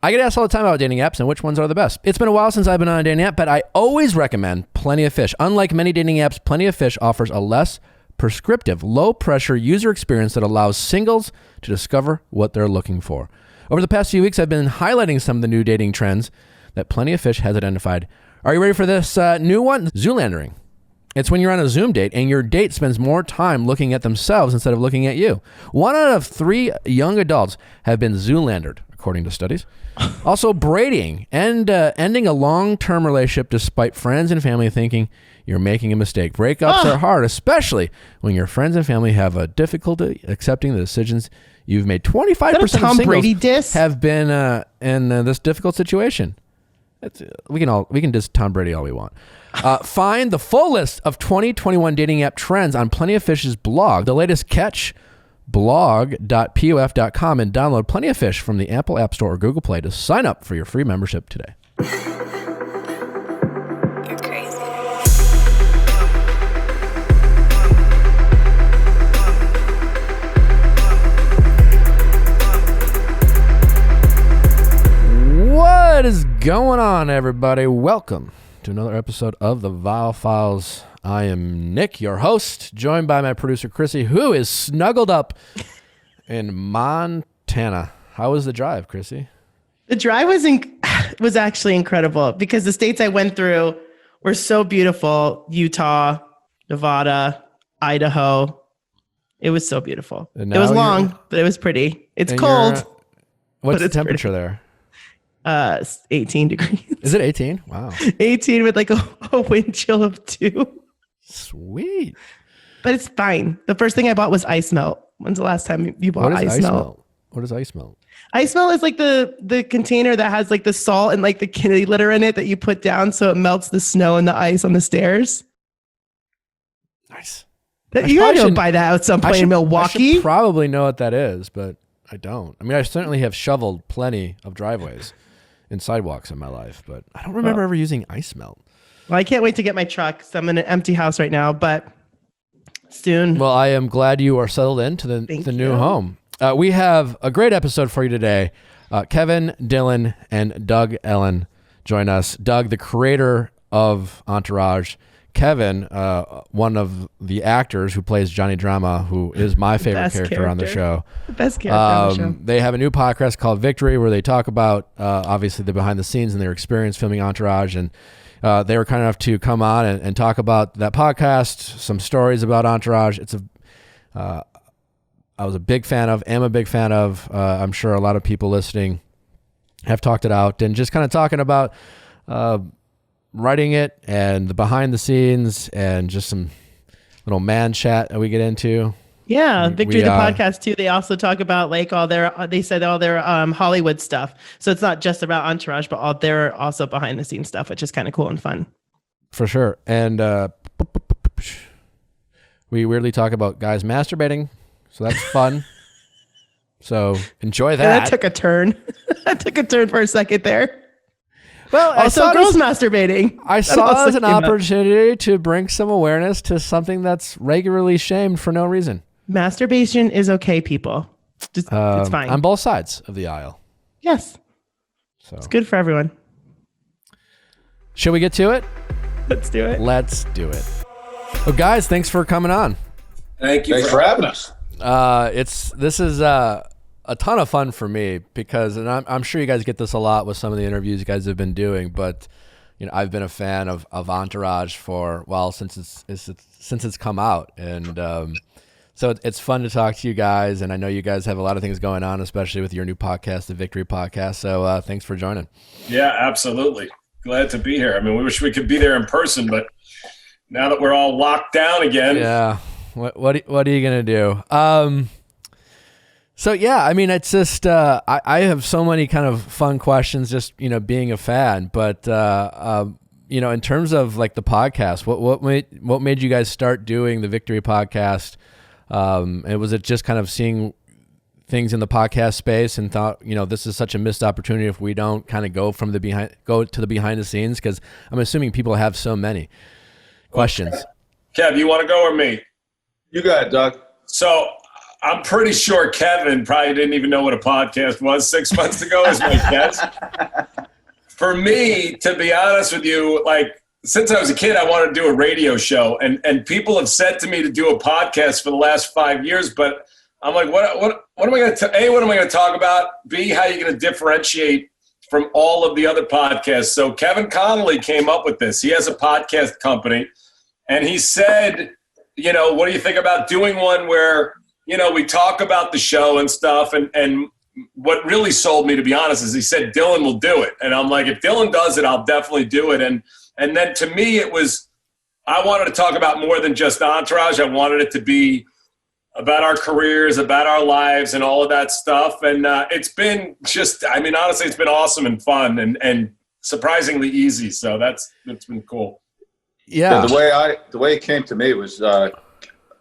I get asked all the time about dating apps and which ones are the best. It's been a while since I've been on a dating app, but I always recommend Plenty of Fish. Unlike many dating apps, Plenty of Fish offers a less prescriptive, low-pressure user experience that allows singles to discover what they're looking for. Over the past few weeks, I've been highlighting some of the new dating trends that Plenty of Fish has identified. Are you ready for this new one? Zoolandering. It's when you're on a Zoom date and your date spends more time looking at themselves instead of looking at you. 1 out of 3 young adults have been Zoolandered, according to studies. Also, braiding and ending a long-term relationship despite friends and family thinking you're making a mistake. Breakups are hard, especially when your friends and family have a difficulty accepting the decisions you've made. 25% of singles have been in this difficult situation. We can diss Tom Brady all we want. Find the full list of 2021 dating app trends on Plenty of Fish's blog. The latest catch, blog.pof.com, and download Plenty of Fish from the Apple App Store or Google Play to sign up for your free membership today. You're crazy. What is going on, everybody? Welcome to another episode of the Viall Files. I am Nick, your host, joined by my producer, Chrissy, who is snuggled up in Montana. How was the drive, Chrissy? The drive was actually incredible because the states I went through were so beautiful. Utah, Nevada, Idaho. It was so beautiful. It was long, but it was pretty. It's cold. What's the temperature there? 18 degrees. Is it 18? Wow. 18 with like a wind chill of 2. Sweet. But it's fine. The first thing I bought was ice melt. When's the last time you bought ice melt? What is ice melt? Ice melt is like the container that has like the salt and like the kitty litter in it that you put down so it melts the snow and the ice on the stairs. Nice. You gotta go buy that at some point in Milwaukee. I should probably know what that is, but I don't. I mean, I certainly have shoveled plenty of driveways and sidewalks in my life, but I don't remember ever using ice melt. Well, I can't wait to get my truck. So I'm in an empty house right now, but soon. Well, I am glad you are settled into the new home. We have a great episode for you today. Kevin Dillon and Doug Ellin join us. Doug, the creator of Entourage. Kevin, one of the actors who plays Johnny Drama, who is my favorite character on the show. The best character on the show. They have a new podcast called Victory where they talk about, obviously, the behind the scenes and their experience filming Entourage. And they were kind enough to come on and talk about that podcast, some stories about Entourage. I was a big fan of, am a big fan of. I'm sure a lot of people listening have talked it out and just kind of talking about writing it and the behind the scenes and just some little man chat that we get into. Yeah, Victory, the podcast too. They also talk about like all their Hollywood stuff. So it's not just about Entourage, but all their also behind the scenes stuff, which is kind of cool and fun. For sure. And we weirdly talk about guys masturbating. So that's fun. So enjoy that. Yeah, that took a turn. That took a turn for a second there. Well, also girls masturbating. I saw it as an opportunity to bring some awareness to something that's regularly shamed for no reason. Masturbation is okay, people. It's fine. On both sides of the aisle. Yes. So it's good for everyone. Should we get to it? Let's do it. Let's do it. Well, guys, thanks for coming on. Thanks for having us. This is a ton of fun for me because, and I'm sure you guys get this a lot with some of the interviews you guys have been doing, but I've been a fan of Entourage since it's come out, and so it's fun to talk to you guys, and I know you guys have a lot of things going on, especially with your new podcast, the Victory Podcast. So thanks for joining. Yeah, absolutely. Glad to be here. I mean, we wish we could be there in person, but now that we're all locked down again. Yeah. What are you gonna do? So yeah, I mean, it's just I have so many kind of fun questions, just being a fan. But in terms of like the podcast, what made you guys start doing the Victory Podcast? And was it just kind of seeing things in the podcast space and thought, this is such a missed opportunity if we don't kind of go to the behind the scenes? Because I'm assuming people have so many questions. Kev, you want to go or me? You got it, Doug. So I'm pretty sure Kevin probably didn't even know what a podcast was 6 months ago, is my guess. For me, to be honest with you, like, since I was a kid, I wanted to do a radio show, and people have said to me to do a podcast for the last 5 years, but I'm like, what am I going to, A, what am I going to talk about? B, how are you going to differentiate from all of the other podcasts? So Kevin Connolly came up with this. He has a podcast company, and he said, you know, what do you think about doing one where, you know, we talk about the show and stuff, and what really sold me, to be honest, is he said Dillon will do it. And I'm like, if Dillon does it, I'll definitely do it. And then to me, it was, I wanted to talk about more than just Entourage. I wanted it to be about our careers, about our lives, and all of that stuff. And it's been just, I mean, honestly, it's been awesome and fun and surprisingly easy. So it's been cool. Yeah. The way it came to me was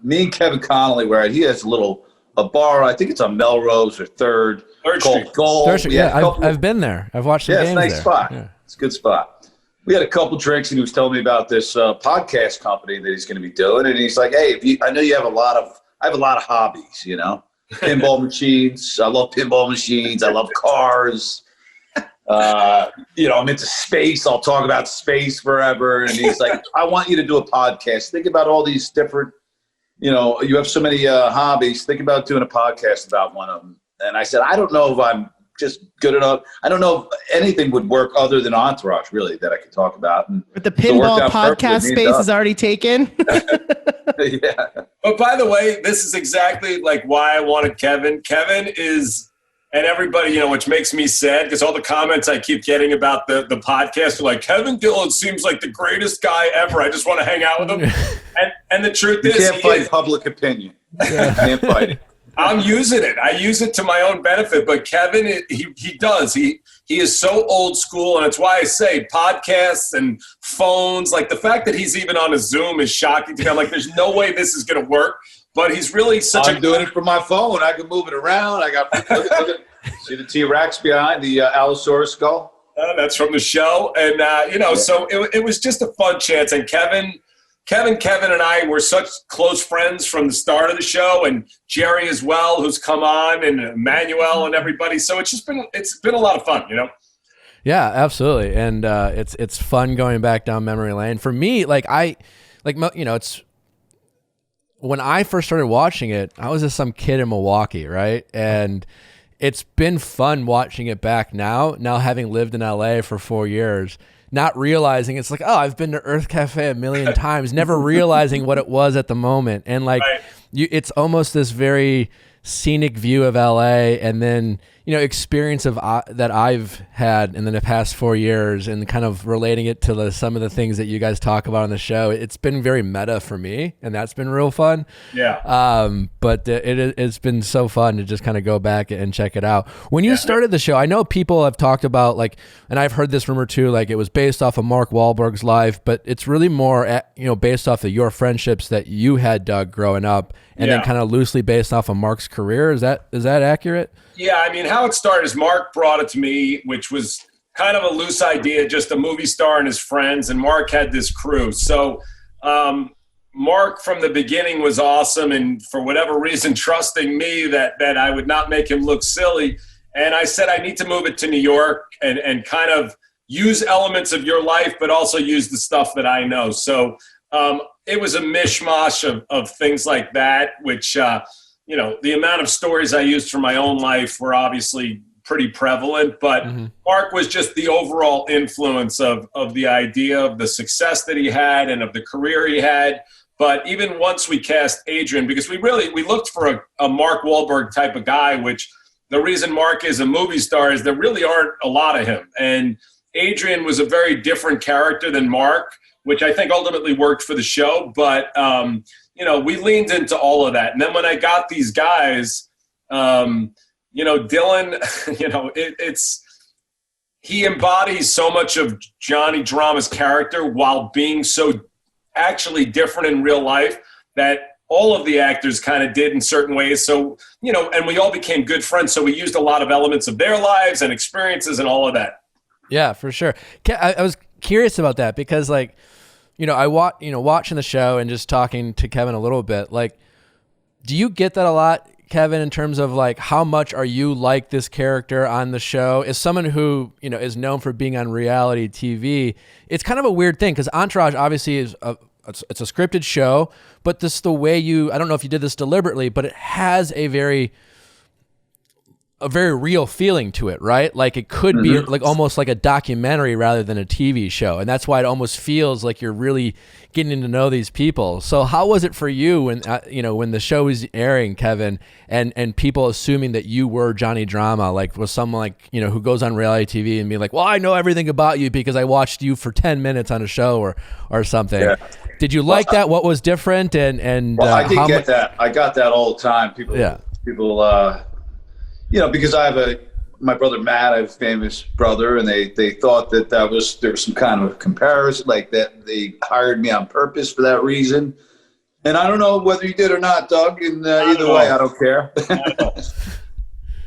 me and Kevin Connolly, where he has a bar, I think it's on Melrose or Third called Gold. I've been there. I've watched the games there. It's a nice spot. Yeah. It's a good spot. We had a couple drinks, and he was telling me about this podcast company that he's going to be doing. And he's like, hey, I know you have I have a lot of hobbies, you know, pinball machines. I love pinball machines. I love cars. You know, I'm into space. I'll talk about space forever. And he's like, I want you to do a podcast. Think about all these different, you know, you have so many hobbies. Think about doing a podcast about one of them. And I said, I don't know if I'm just good enough. I don't know if anything would work other than Entourage, really, that I could talk about. And but the pinball podcast space is already taken. Yeah. But by the way, this is exactly like why I wanted Kevin. Kevin is, and everybody, you know, which makes me sad because all the comments I keep getting about the podcast are like, Kevin Dillon seems like the greatest guy ever. I just want to hang out with him. And the truth is, you can't fight public opinion. You can't fight it. I'm using it. I use it to my own benefit. But Kevin, he does. He is so old school, and it's why I say podcasts and phones. Like the fact that he's even on a Zoom is shocking to me. I'm like, there's no way this is going to work. But he's really I'm doing it from my phone. I can move it around. I got look at see the T-Rex behind the Allosaurus skull. That's from the show, and you know, so it was just a fun chance. And Kevin and I were such close friends from the start of the show, and Jerry as well, who's come on, and Emmanuel and everybody. So it's been a lot of fun, you know? Yeah, absolutely. And it's fun going back down memory lane. For me, it's when I first started watching it, I was just some kid in Milwaukee, right? And it's been fun watching it back now having lived in LA for 4 years. Not realizing it's like, oh, I've been to Earth Cafe a million times, never realizing what it was at the moment. And like, it's almost this very scenic view of LA, and then, you know, experience of that I've had in the past 4 years, and kind of relating it to some of the things that you guys talk about on the show. It's been very meta for me, and that's been real fun. Yeah. But it's been so fun to just kind of go back and check it out. When you started the show, I know people have talked about, like, and I've heard this rumor too, like it was based off of Mark Wahlberg's life, but it's really more, based off of your friendships that you had, Doug, growing up, and then kind of loosely based off of Mark's career. Is that accurate? Yeah, I mean, how it started is Mark brought it to me, which was kind of a loose idea, just a movie star and his friends, and Mark had this crew. So Mark from the beginning was awesome, and for whatever reason, trusting me that I would not make him look silly. And I said, I need to move it to New York and kind of use elements of your life, but also use the stuff that I know. So it was a mishmash of things like that, which, the amount of stories I used from my own life were obviously pretty prevalent, but Mark was just the overall influence of the idea of the success that he had and of the career he had. But even once we cast Adrian, because we looked for a Mark Wahlberg type of guy, which the reason Mark is a movie star is there really aren't a lot of him. And Adrian was a very different character than Mark, which I think ultimately worked for the show. But, we leaned into all of that. And then when I got these guys, Dillon, he embodies so much of Johnny Drama's character while being so actually different in real life that all of the actors kind of did in certain ways. So, and we all became good friends. So we used a lot of elements of their lives and experiences and all of that. Yeah, for sure. I was curious about that because, watching the show and just talking to Kevin a little bit, like, do you get that a lot? Kevin, in terms of like how much are you like this character on the show? As someone who, you know, is known for being on reality TV, it's kind of a weird thing because Entourage obviously is it's a scripted show, but this the way I don't know if you did this deliberately, but it has a very real feeling to it, right? Like it could be like almost like a documentary rather than a TV show. And that's why it almost feels like you're really getting to know these people. So how was it for you when, when the show was airing, Kevin, and people assuming that you were Johnny Drama, like was someone like, who goes on reality TV and be like, well, I know everything about you because I watched you for 10 minutes on a show or something. Yeah. Did you like that? What was different? And I did get that. I got that all the time. People, because my brother Matt, I have a famous brother, and they thought that there was some kind of comparison, like that they hired me on purpose for that reason. And I don't know whether you did or not, Doug. And either way, I don't care.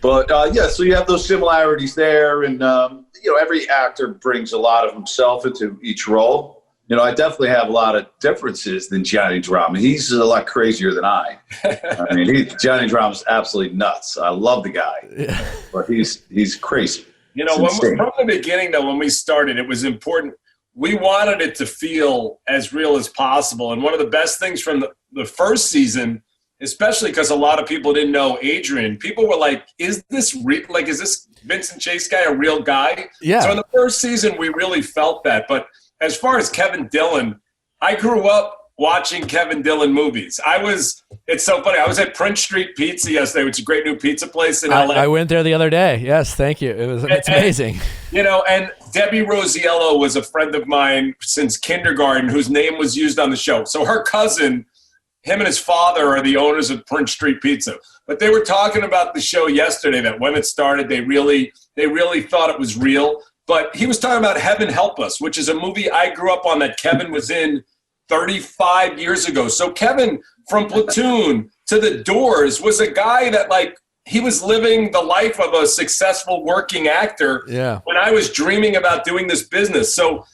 But so you have those similarities there, and every actor brings a lot of himself into each role. I definitely have a lot of differences than Johnny Drama. He's a lot crazier than I. I mean, Johnny Drama's absolutely nuts. I love the guy, but he's crazy. From the beginning, though, when we started, it was important. We wanted it to feel as real as possible. And one of the best things from the first season, especially because a lot of people didn't know Adrian, people were like, is this is this Vincent Chase guy a real guy? Yeah. So in the first season, we really felt that. But as far as Kevin Dillon, I grew up watching Kevin Dillon movies. It's so funny. I was at Prince Street Pizza yesterday, which is a great new pizza place in LA. I went there the other day. Yes, thank you. It's amazing. And Debbie Rosiello was a friend of mine since kindergarten whose name was used on the show. So her cousin, him and his father are the owners of Prince Street Pizza. But they were talking about the show yesterday, that when it started, they really thought it was real. But he was talking about Heaven Help Us, which is a movie I grew up on that Kevin was in 35 years ago. So Kevin, from Platoon to The Doors, was a guy that, he was living the life of a successful working actor when I was dreaming about doing this business. So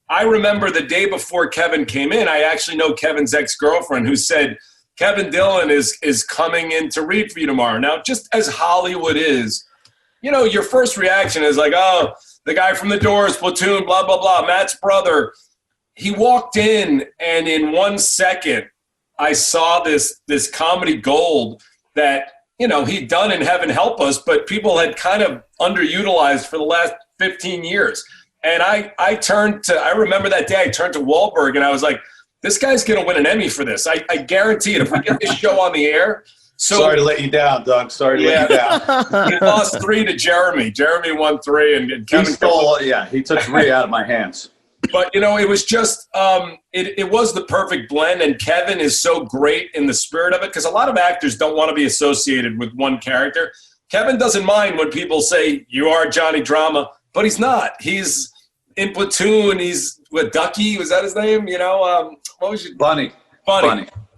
I remember the day before Kevin came in, I actually know Kevin's ex-girlfriend who said, Kevin Dillon is coming in to read for you tomorrow. Now, just as Hollywood is, your first reaction is like, oh, the guy from The Doors, Platoon, blah, blah, blah, Matt's brother. He walked in, and in 1 second, I saw this comedy gold that, he'd done in Heaven Help Us, but people had kind of underutilized for the last 15 years. And I remember that day I turned to Wahlberg, and I was like, this guy's going to win an Emmy for this. I guarantee it. If we get this show on the air. So, sorry to let you down, Doug. Sorry to let you down. He lost 3 to Jeremy. Jeremy won 3, and Kevin he took 3 out of my hands. But, it was just it was the perfect blend, and Kevin is so great in the spirit of it because a lot of actors don't want to be associated with one character. Kevin doesn't mind when people say, you are Johnny Drama, but he's not. He's in Platoon. He's with Ducky. Was that his name? What was your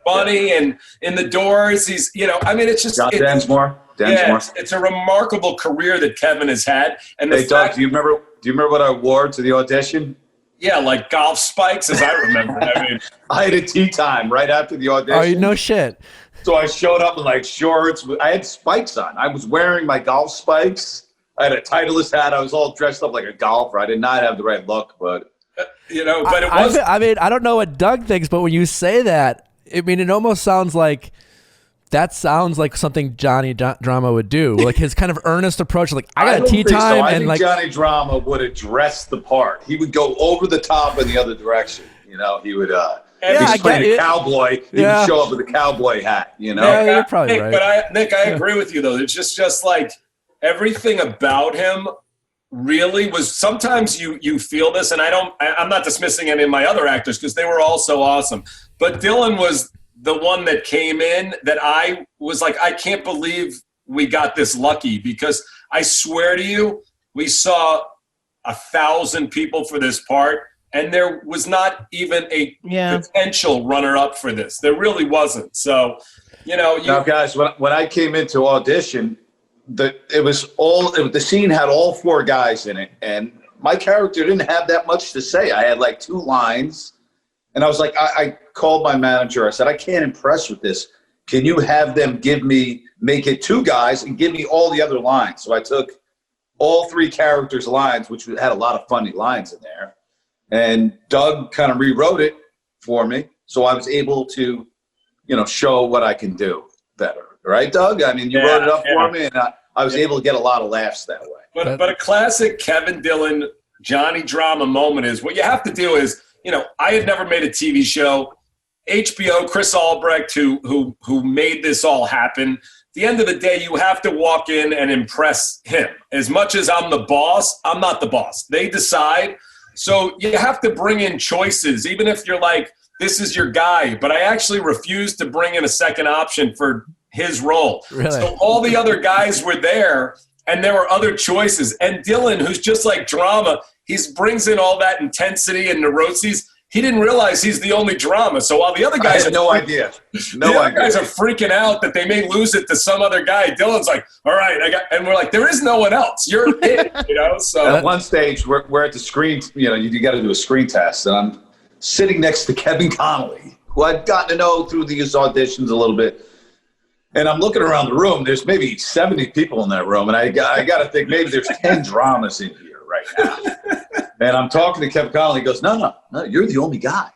Bunny. And in The Doors, he's, it's just Densmore. It's a remarkable career that Kevin has had. And Doug, do you remember what I wore to the audition? Yeah, like golf spikes, as I remember. I had a tea time right after the audition. Oh, no shit. So I showed up in shorts. I had spikes on. I was wearing my golf spikes. I had a Titleist hat. I was all dressed up like a golfer. I did not have the right look, but but it was. I don't know what Doug thinks, but when you say that, it almost sounds like something Johnny Drama would do, like his kind of earnest approach. Like I got a tea time, I think Johnny Drama would have dressed the part. He would go over the top in the other direction. He would. He's playing a cowboy. He would show up with a cowboy hat. Yeah, you're probably right. But Nick, I agree with you though. It's just like everything about him really was. Sometimes you feel this, and I'm not dismissing any of my other actors because they were all so awesome. But Dillon was the one that came in that I was like, I can't believe we got this lucky because I swear to you, we saw 1,000 people for this part, and there was not even a potential runner-up for this. There really wasn't. So, now, guys, when I came into audition, the scene had all 4 guys in it, and my character didn't have that much to say. I had 2 lines. And I was like, I called my manager. I said, I can't impress with this. can you have them make it 2 guys and give me all the other lines? So I took all 3 characters' lines, which had a lot of funny lines in there. And Doug kind of rewrote it for me. So I was able to, show what I can do better. Right, Doug? I mean, you wrote it up for me, and I was able to get a lot of laughs that way. But a classic Kevin Dillon, Johnny Drama moment is what you have to do is, I had never made a TV show. HBO, Chris Albrecht, who made this all happen. At the end of the day, you have to walk in and impress him. As much as I'm the boss, I'm not the boss. They decide. So you have to bring in choices, even if you're like, this is your guy. But I actually refused to bring in a second option for his role. Really? So all the other guys were there, and there were other choices. And Dillon, who's just like drama, he brings in all that intensity and neuroses. He didn't realize he's the only drama. So while the other guys no idea. Guys are freaking out that they may lose it to some other guy, Dillon's like, all right, and we're like, there is no one else. You're it, So at one stage, we're at the screen. You got to do a screen test, and I'm sitting next to Kevin Connolly, who I'd gotten to know through these auditions a little bit. And I'm looking around the room. There's maybe 70 people in that room, and I got to think maybe there's 10 dramas in here right now. And I'm talking to Kevin Connolly. He goes, no, you're the only guy.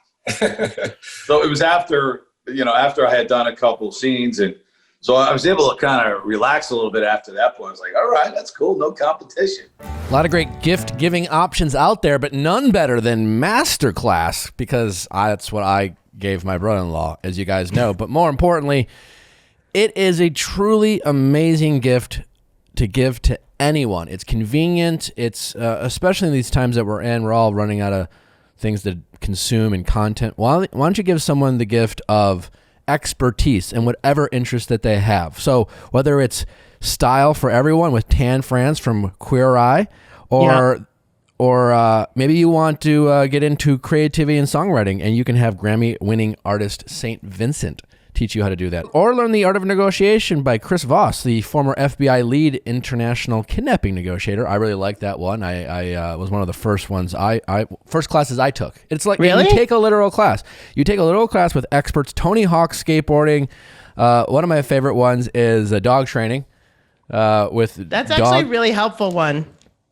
So it was after I had done a couple scenes, and so I was able to kind of relax a little bit after that point. I was like, all right, that's cool, no competition. A lot of great gift-giving options out there, but none better than Masterclass, because that's what I gave my brother-in-law, as you guys know. But more importantly, it is a truly amazing gift to give to anyone. It's convenient. It's especially in these times that we're in, we're all running out of things to consume and content. Why don't you give someone the gift of expertise in whatever interest that they have? So whether it's style for everyone with Tan France from Queer Eye, or maybe you want to get into creativity and songwriting, and you can have Grammy-winning artist St. Vincent teach you how to do that. Or learn the art of negotiation by Chris Voss, the former FBI lead international kidnapping negotiator. I really like that one. I was one of the first ones first classes I took. It's like really? You take a literal class. You take a literal class with experts. Tony Hawk skateboarding. One of my favorite ones is dog training. That's actually a really helpful one.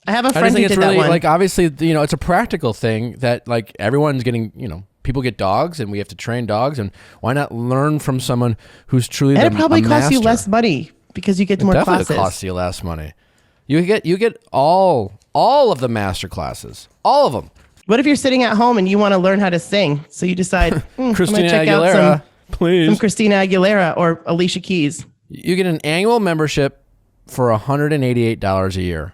I have a friend who did really, that one. like, obviously, it's a practical thing that like everyone's getting, people get dogs and we have to train dogs, and why not learn from someone who's truly and it probably costs you master? less money because you get more Definitely classes. Costs you less money. You get all of the master classes, all of them. What if you're sitting at home and you want to learn how to sing? So you decide, Christina I'm gonna check Aguilera, out please. some Christina Aguilera or Alicia Keys. You get an annual membership for $188 a year.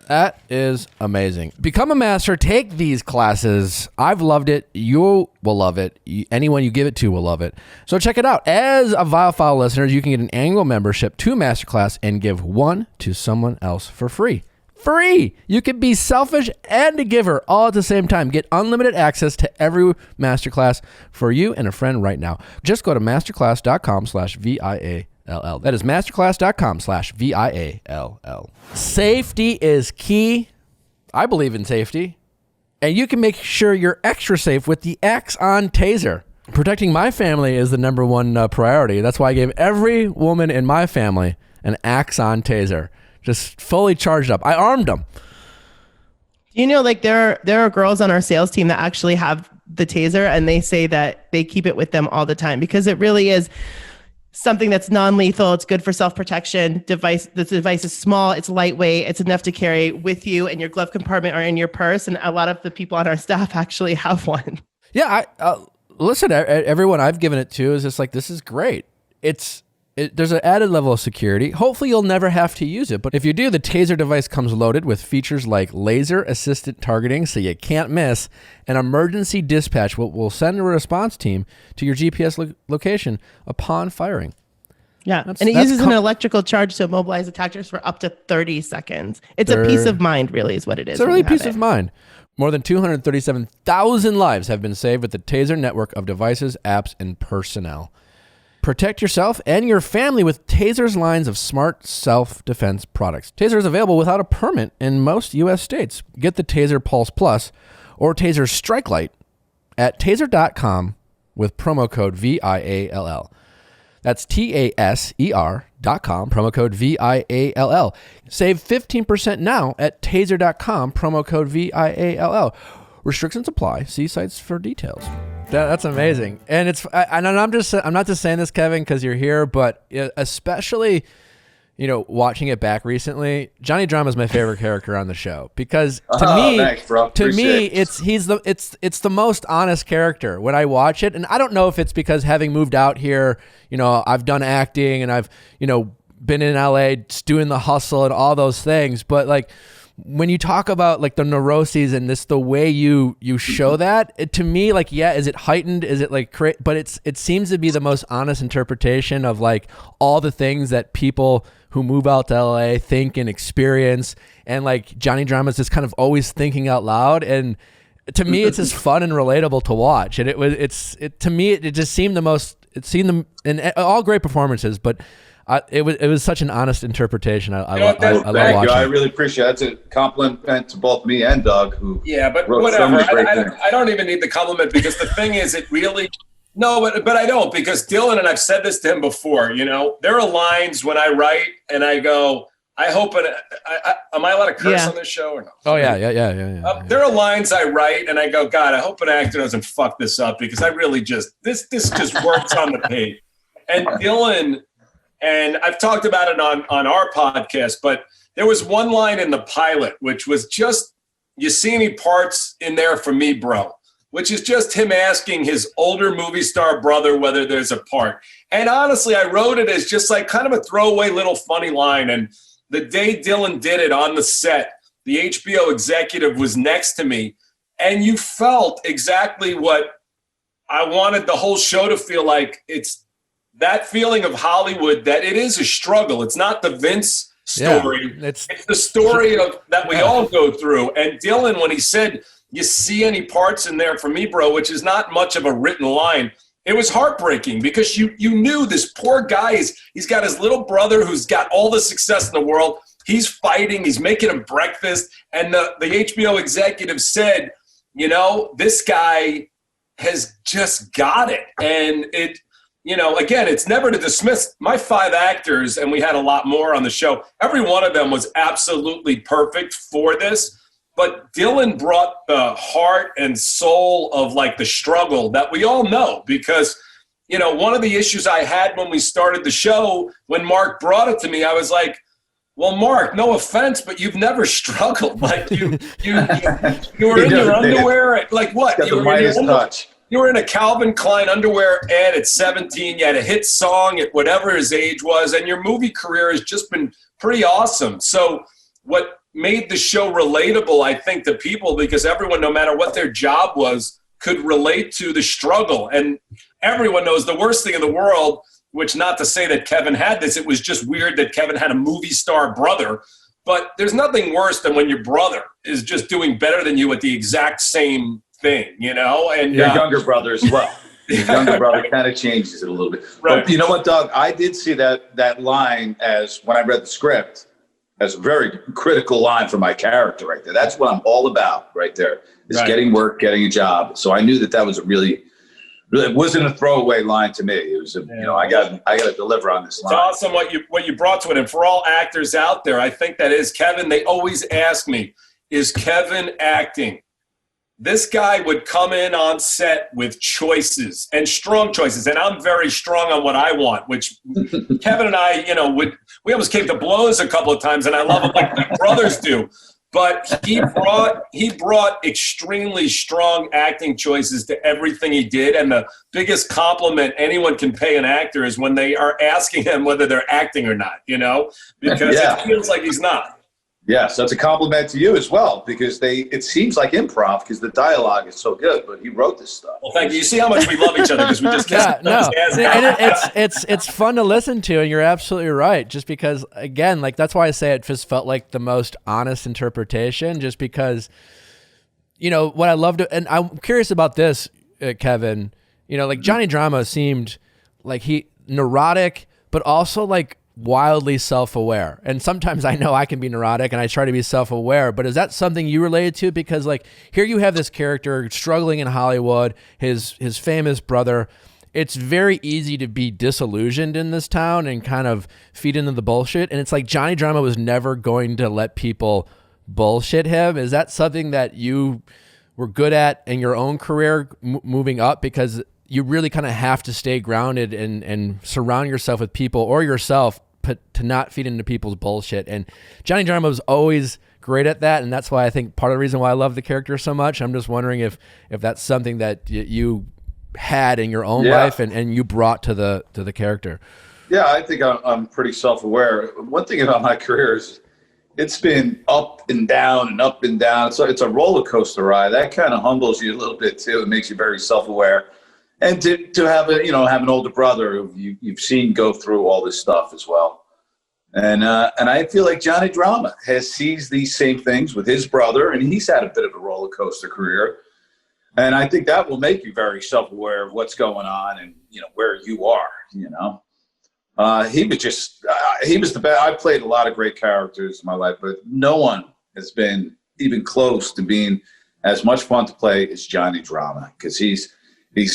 That is amazing. Become a master. Take these classes. I've loved it. You will love it. Anyone you give it to will love it. So check it out. As a Viall File listener, you can get an annual membership to Masterclass and give one to someone else for free. Free! You can be selfish and a giver all at the same time. Get unlimited access to every Masterclass for you and a friend right now. Just go to masterclass.com/VIALL. That is masterclass.com/VIALL. Safety is key. I believe in safety. And you can make sure you're extra safe with the Axon Taser. Protecting my family is the number one priority. That's why I gave every woman in my family an Axon Taser. Just fully charged up. I armed them. Like there are girls on our sales team that actually have the Taser, and they say that they keep it with them all the time because it really is something that's non-lethal. It's good for self-protection. The device is small. It's lightweight. It's enough to carry with you in your glove compartment or in your purse. And a lot of the people on our staff actually have one. Yeah. Listen, everyone I've given it to is just like, this is great. There's an added level of security. Hopefully you'll never have to use it. But if you do, the Taser device comes loaded with features like laser assisted targeting, so you can't miss, and emergency dispatch will send a response team to your GPS location upon firing. Yeah, and it uses an electrical charge to immobilize attackers for up to 30 seconds. It's a peace of mind, really, is what it is. It's a really peace of mind. More than 237,000 lives have been saved with the Taser network of devices, apps, and personnel. Protect yourself and your family with Taser's lines of smart self-defense products. Taser is available without a permit in most U.S. states. Get the Taser Pulse Plus or Taser Strike Light at taser.com with promo code VIALL. That's TASER.com, promo code VIALL. Save 15% now at taser.com, promo code VIALL. Restrictions apply. See sites for details. That's amazing. And I'm not just saying this, Kevin, because you're here, but especially, watching it back recently, Johnny Drama is my favorite character on the show because thanks, bro. To me, it's the most honest character when I watch it. And I don't know if it's because having moved out here, I've done acting and I've, been in LA doing the hustle and all those things. But like when you talk about like the neuroses and the way you show that, to me, like, yeah, is it heightened? Is it like, but it seems to be the most honest interpretation of like all the things that people who move out to LA think and experience. And like Johnny Drama is just kind of always thinking out loud. And to me, it's just fun and relatable to watch. And to me, it just seemed it seemed them in all great performances, but it was such an honest interpretation. I love watching. I really appreciate it. That's a compliment to both me and Doug, who but wrote whatever. so many great things. I don't even need the compliment because the thing is, it really but I don't, because Dillon, and I've said this to him before. There are lines when I write and I go, I hope am I allowed to curse on this show or no? Oh yeah. There are lines I write and I go, God, I hope an actor doesn't fuck this up because I really this just works on the page. And Dillon. And I've talked about it on our podcast, but there was one line in the pilot, which was just, you see any parts in there for me, bro? Which is just him asking his older movie star brother whether there's a part. And honestly, I wrote it as just like kind of a throwaway little funny line. And the day Dillon did it on the set, the HBO executive was next to me. And you felt exactly what I wanted the whole show to feel like. It's that feeling of Hollywood, that it is a struggle. It's not the Vince story. Yeah, it's the story of that we all go through. And Dillon, when he said, you see any parts in there for me, bro, which is not much of a written line, it was heartbreaking because you knew this poor guy, he's got his little brother who's got all the success in the world. He's fighting. He's making him breakfast. And the HBO executive said, this guy has just got it. And again, it's never to dismiss my 5 actors, and we had a lot more on the show. Every one of them was absolutely perfect for this. But Dillon brought the heart and soul of like the struggle that we all know, because, one of the issues I had when we started the show, when Mark brought it to me, I was like, well, Mark, no offense, but you've never struggled. Like you were in your underwear. Like what? You were in your touch. You were in a Calvin Klein underwear ad at 17. You had a hit song at whatever his age was, and your movie career has just been pretty awesome. So what made the show relatable, I think, to people, because everyone, no matter what their job was, could relate to the struggle. And everyone knows the worst thing in the world, which not to say that Kevin had this, it was just weird that Kevin had a movie star brother. But there's nothing worse than when your brother is just doing better than you at the exact same thing, and your younger brother as well. Your younger brother kind of changes it a little bit. Right. But you know what, Doug? I did see that line as when I read the script as a very critical line for my character right there. That's what I'm all about right there, is getting work, getting a job. So I knew that was a really, it wasn't a throwaway line to me. It was I got to deliver on this line. It's awesome what you brought to it. And for all actors out there, I think that is Kevin. They always ask me, is Kevin acting? This guy would come in on set with choices, and strong choices. And I'm very strong on what I want, which Kevin and I, we almost came to blows a couple of times, and I love him like my brothers do. But he brought extremely strong acting choices to everything he did. And the biggest compliment anyone can pay an actor is when they are asking him whether they're acting or not, because it feels like he's not. Yes, that's a compliment to you as well, because it seems like improv because the dialogue is so good, but he wrote this stuff. Well, thank you. You see how much we love each other because we just it's fun to listen to, and you're absolutely right. Just because, again, like that's why I say it just felt like the most honest interpretation. Just because, what I loved, and I'm curious about this, Kevin. Like Johnny Drama seemed like neurotic, but also like wildly self-aware. And sometimes I know I can be neurotic and I try to be self-aware, but is that something you related to? Because like here you have this character struggling in Hollywood, his famous brother, it's very easy to be disillusioned in this town and kind of feed into the bullshit. And it's like Johnny Drama was never going to let people bullshit him. Is that something that you were good at in your own career moving up? Because you really kind of have to stay grounded and surround yourself with people or yourself to not feed into people's bullshit. And Johnny Drama was always great at that. And that's why I think part of the reason why I love the character so much. I'm just wondering if that's something that you had in your own life and you brought to the character. Yeah, I think I'm pretty self-aware. One thing about my career is it's been up and down and up and down. It's a roller coaster ride. That kind of humbles you a little bit too. It makes you very self-aware. And to have have an older brother who you've seen go through all this stuff as well. And I feel like Johnny Drama sees these same things with his brother, and he's had a bit of a roller coaster career. And I think that will make you very self-aware of what's going on and, where you are, He was the best. I played a lot of great characters in my life, but no one has been even close to being as much fun to play as Johnny Drama, because he's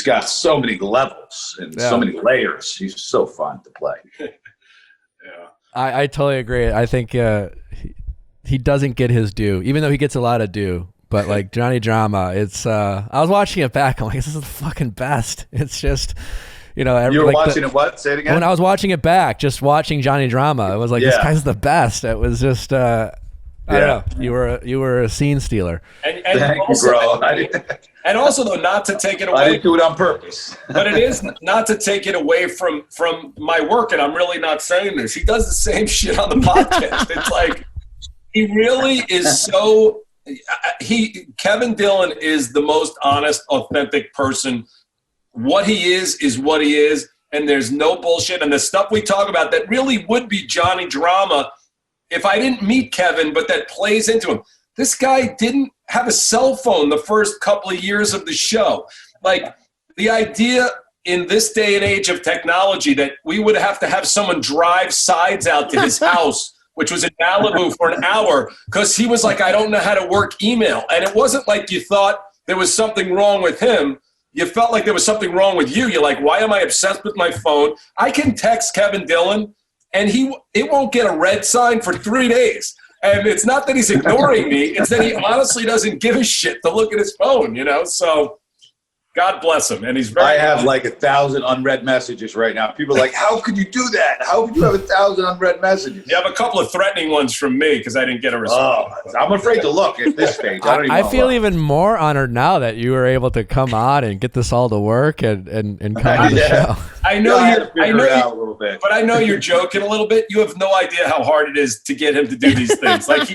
got so many levels and so many layers. He's so fun to play. I totally agree. I think he doesn't get his due, even though he gets a lot of due. But like Johnny Drama, it's I was watching it back. I'm like, this is the fucking best. It's just, you were watching it. What? Say it again. When I was watching it back, just watching Johnny Drama, it was like, this guy's the best. It was just, I don't know. You were a scene stealer. And Thank also, you, bro. And also, though, not to take it away. I didn't do it on purpose. But it is not to take it away from my work, and I'm really not saying this. He does the same shit on the podcast. It's like, he really is so... Kevin Dillon is the most honest, authentic person. What he is what he is, and there's no bullshit. And the stuff we talk about that really would be Johnny Drama if I didn't meet Kevin, but that plays into him. This guy didn't have a cell phone the first couple of years of the show. Like, the idea in this day and age of technology that we would have to have someone drive sides out to his house, which was in Malibu, for an hour, because he was like, I don't know how to work email. And it wasn't like you thought there was something wrong with him. You felt like there was something wrong with you. You're like, why am I obsessed with my phone? I can text Kevin Dillon, and it won't get a red sign for 3 days. And it's not that he's ignoring me. It's that he honestly doesn't give a shit to look at his phone, So God bless him. And he's very... I have like 1,000 unread messages right now. People are like, how could you do that? How could you have 1,000 unread messages? You have a couple of threatening ones from me because I didn't get a response. Oh, I'm afraid to look at this stage. I feel even more honored now that you were able to come on and get this all to work and come on the show. I know but I know you're joking a little bit. You have no idea how hard it is to get him to do these things. Like,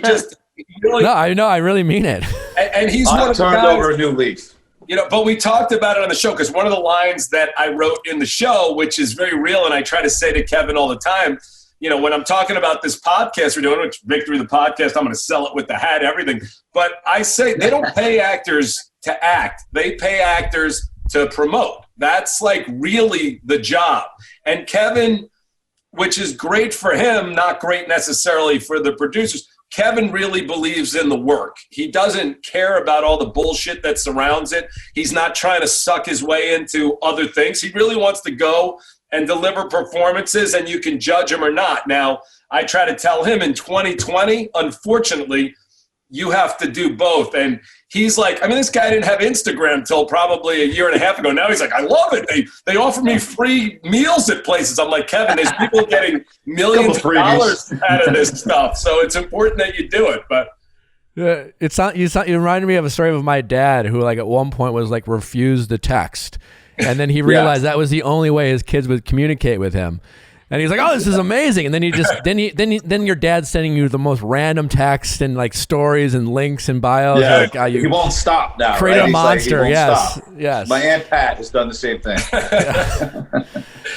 No, I know. I really mean it. And he's one of the guys, turned over a new leaf. But we talked about it on the show, because one of the lines that I wrote in the show, which is very real, and I try to say to Kevin all the time, when I'm talking about this podcast we're doing, which Victory the Podcast, I'm going to sell it with the hat, everything. But I say they don't pay actors to act. They pay actors to promote. That's like really the job. And Kevin, which is great for him, not great necessarily for the producers, Kevin really believes in the work. He doesn't care about all the bullshit that surrounds it. He's not trying to suck his way into other things. He really wants to go and deliver performances, and you can judge him or not. Now, I try to tell him in 2020, unfortunately, you have to do both. And he's like, this guy didn't have Instagram till probably a year and a half ago. Now he's like, I love it. They offer me free meals at places. I'm like, Kevin, there's people getting millions of dollars out of this stuff. So it's important that you do it. But you reminded me of a story of my dad who like at one point was like refused the text. And then he realized that was the only way his kids would communicate with him. And he's like, "Oh, this is amazing!" And then then your dad's sending you the most random text and like stories and links and bios. Yeah, like, he won't stop now. Create a monster. Like, yes. My Aunt Pat has done the same thing.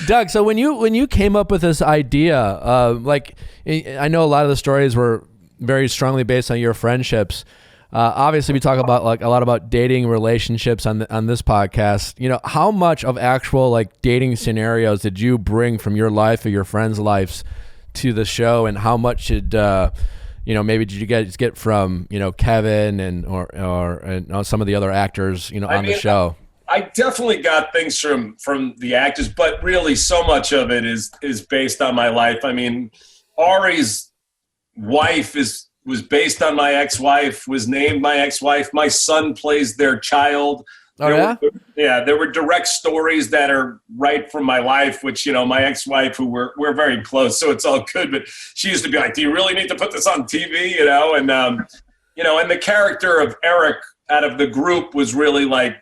Doug, so when you came up with this idea, I know a lot of the stories were very strongly based on your friendships. Obviously, we talk about like a lot about dating relationships on this podcast. How much of actual like dating scenarios did you bring from your life or your friends' lives to the show, and how much did maybe did you guys get from Kevin and or some of the other actors on the show? I definitely got things from the actors, but really so much of it is based on my life. I mean, Ari's wife was based on my ex-wife, was named my ex-wife. My son plays their child. There were direct stories that are right from my life, which, you know, my ex-wife, who we're very close, so it's all good, but she used to be like, do you really need to put this on TV? You know, and you know, and the character of Eric out of the group was really like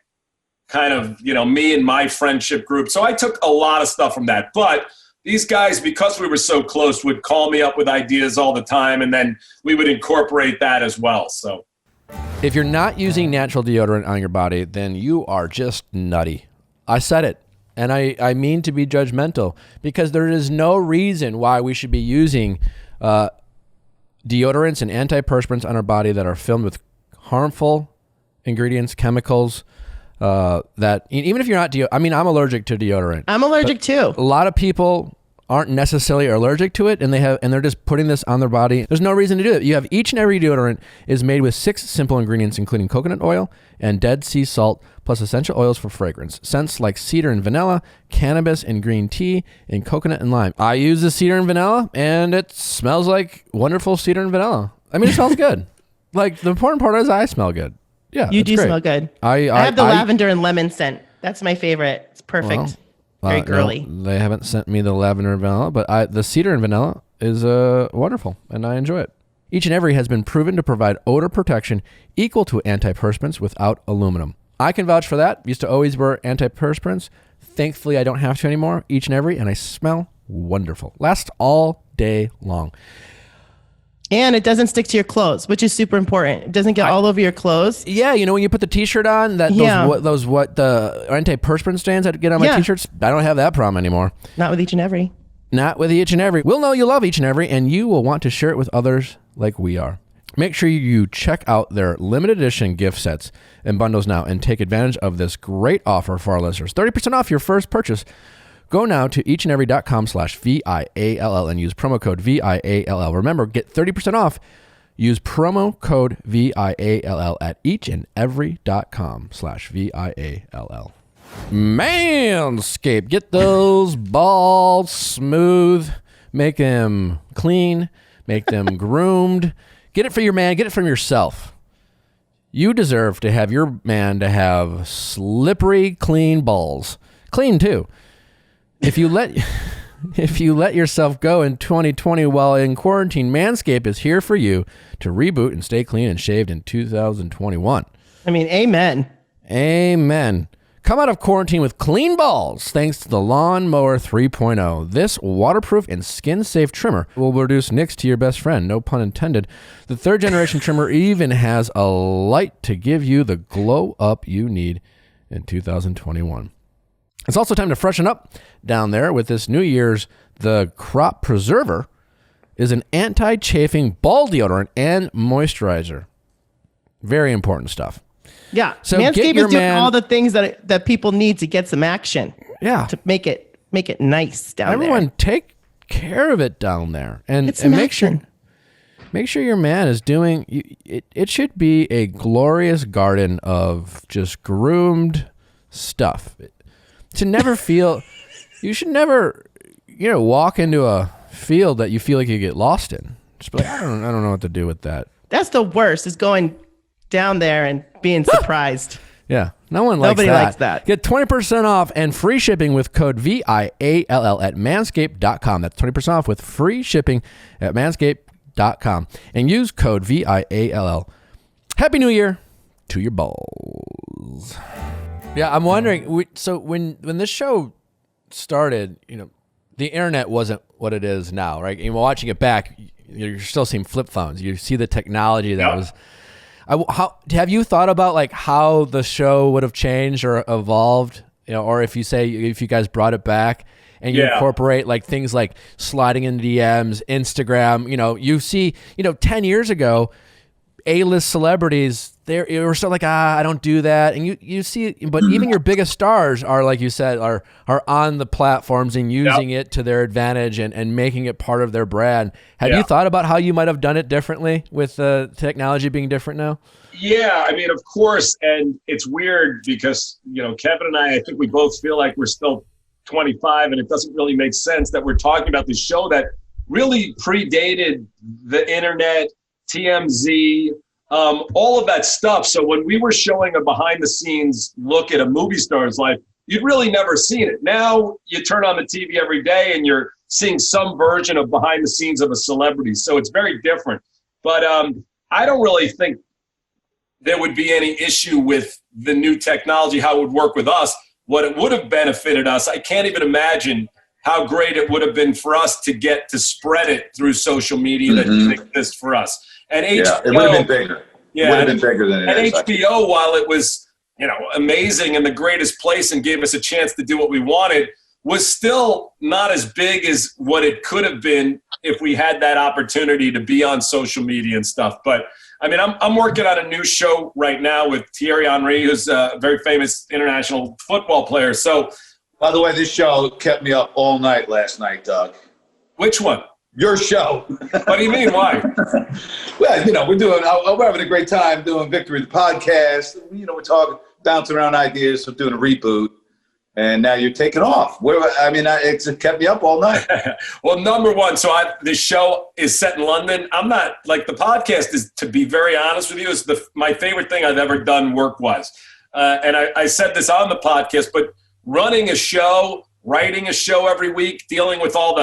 kind of, you know, me and my friendship group. So I took a lot of stuff from that. But these guys, because we were so close, would call me up with ideas all the time, and then we would incorporate that as well. So if you're not using natural deodorant on your body, then you are just nutty. I said it, and I mean to be judgmental, because there is no reason why we should be using deodorants and antiperspirants on our body that are filled with harmful ingredients, chemicals, that even if you're not I'm allergic to deodorant. I'm allergic too. A lot of people aren't necessarily allergic to it, and they're just putting this on their body. There's no reason to do it. You have each and every deodorant is made with 6 simple ingredients, including coconut oil and Dead Sea salt, plus essential oils for fragrance. Scents like cedar and vanilla, cannabis and green tea, and coconut and lime. I use the cedar and vanilla, and it smells like wonderful cedar and vanilla. I mean, it smells good. Like, the important part is I smell good. Yeah, you do great. smell good. I have the lavender and lemon scent. That's my favorite. It's perfect. Very girly. No, they haven't sent me the lavender and vanilla, but the cedar and vanilla is wonderful, and I enjoy it. Each and every has been proven to provide odor protection equal to antiperspirants without aluminum. I can vouch for that. Used to always wear antiperspirants. Thankfully, I don't have to anymore. Each and every, and I smell wonderful. Lasts all day long. And it doesn't stick to your clothes, which is super important. It doesn't get all over your clothes. Yeah, you know, when you put the T-shirt on, the antiperspirant stains that get on my T-shirts, I don't have that problem anymore. Not with each and every. Not with each and every. We'll know you love each and every, and you will want to share it with others like we are. Make sure you check out their limited edition gift sets and bundles now and take advantage of this great offer for our listeners. 30% off your first purchase. Go now to eachandevery.com/VIALL and use promo code VIALL. Remember, get 30% off. Use promo code VIALL at eachandevery.com/VIALL. Manscaped. Get those balls smooth. Make them clean. Make them groomed. Get it for your man. Get it from yourself. You deserve to have your man to have slippery, clean balls. Clean, too. If you let yourself go in 2020 while in quarantine, Manscaped is here for you to reboot and stay clean and shaved in 2021. I mean, amen. Amen. Come out of quarantine with clean balls thanks to the Lawnmower 3.0. This waterproof and skin-safe trimmer will reduce nicks to your best friend, no pun intended. The third-generation trimmer even has a light to give you the glow-up you need in 2021. It's also time to freshen up down there with this New Year's. The Crop Preserver is an anti-chafing ball deodorant and moisturizer. Very important stuff. Yeah. So Manscaped is doing all the things that people need to get some action. Yeah. To make it nice down there. Everyone take care of it down there. And make sure your man is doing it should be a glorious garden of just groomed stuff. To never feel, you should never, walk into a field that you feel like you get lost in. Just be like, I don't know what to do with that. That's the worst, is going down there and being surprised. Yeah, nobody likes that. Get 20% off and free shipping with code VIALL at manscaped.com. That's 20% off with free shipping at manscaped.com. And use code VIALL. Happy New Year to your balls. Yeah, I'm wondering. So when this show started, the internet wasn't what it is now, right? And watching it back, you're still seeing flip phones. You see the technology that was. Have you thought about like how the show would have changed or evolved? Or if you guys brought it back and you incorporate like things like sliding into DMs, Instagram. You see, 10 years ago, A-list celebrities. You were still like, I don't do that. And you see, but even your biggest stars are, like you said, are on the platforms and using it to their advantage and making it part of their brand. Have you thought about how you might have done it differently with the technology being different now? Yeah, I mean, of course, and it's weird because, Kevin and I think we both feel like we're still 25, and it doesn't really make sense that we're talking about this show that really predated the internet, TMZ, all of that stuff. So when we were showing a behind-the-scenes look at a movie star's life, you'd really never seen it. Now you turn on the TV every day and you're seeing some version of behind the scenes of a celebrity. So it's very different. But I don't really think there would be any issue with the new technology, how it would work with us. What it would have benefited us, I can't even imagine how great it would have been for us to get to spread it through social media that didn't exist for us. And HBO, it would have been bigger. Yeah, it would have been bigger than it is. And HBO, while it was, amazing and the greatest place and gave us a chance to do what we wanted, was still not as big as what it could have been if we had that opportunity to be on social media and stuff. But I mean, I'm working on a new show right now with Thierry Henry, who's a very famous international football player. So, by the way, this show kept me up all night last night, Doug. Which one? Your show. What do you mean? Why? Well, we're having a great time doing Victory the podcast. We're talking, bouncing around ideas of doing a reboot. And now you're taking off. It's kept me up all night. Well, number one, this show is set in London. I'm not, the podcast is, to be very honest with you, is my favorite thing I've ever done work-wise. And I said this on the podcast, but running a show, writing a show every week, dealing with all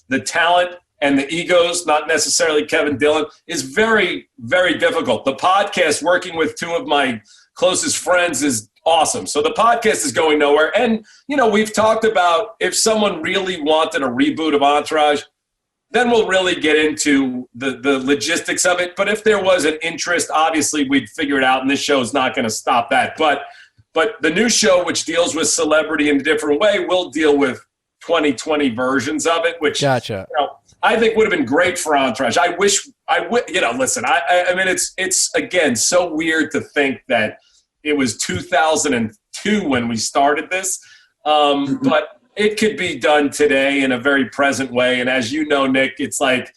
the talent and the egos, not necessarily Kevin Dillon, is very, very difficult. The podcast, working with two of my closest friends, is awesome. So the podcast is going nowhere. And, we've talked about if someone really wanted a reboot of Entourage, then we'll really get into the logistics of it. But if there was an interest, obviously we'd figure it out, and this show is not going to stop that. But the new show, which deals with celebrity in a different way, will deal with 2020 versions of it, which Gotcha. I think would have been great for Entourage. I wish I would, listen, I mean, it's again, so weird to think that it was 2002 when we started this. But it could be done today in a very present way. And as you know, Nick, it's like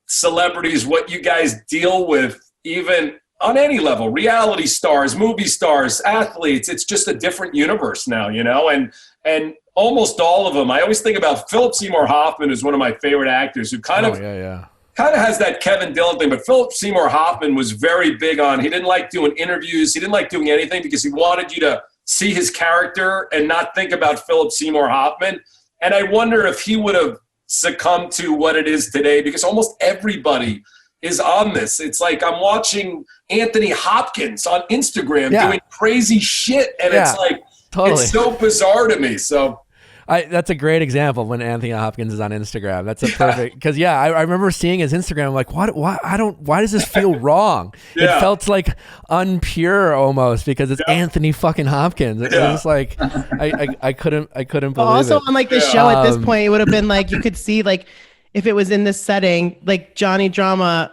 celebrities, what you guys deal with, even on any level, reality stars, movie stars, athletes, it's just a different universe now, and almost all of them. I always think about Philip Seymour Hoffman, who's one of my favorite actors, who kind of has that Kevin Dillon thing. But Philip Seymour Hoffman was very big on, he didn't like doing interviews. He didn't like doing anything because he wanted you to see his character and not think about Philip Seymour Hoffman. And I wonder if he would have succumbed to what it is today, because almost everybody is on this. It's like I'm watching Anthony Hopkins on Instagram doing crazy shit. And it's like, it's so bizarre to me. So that's a great example when Anthony Hopkins is on Instagram. That's a perfect, because I remember seeing his Instagram. I'm like, why does this feel wrong? It felt like unpure almost, because it's Anthony fucking Hopkins. It was just like, I couldn't believe also, it. on the show at this point, it would have been like, you could see if it was in this setting, Johnny Drama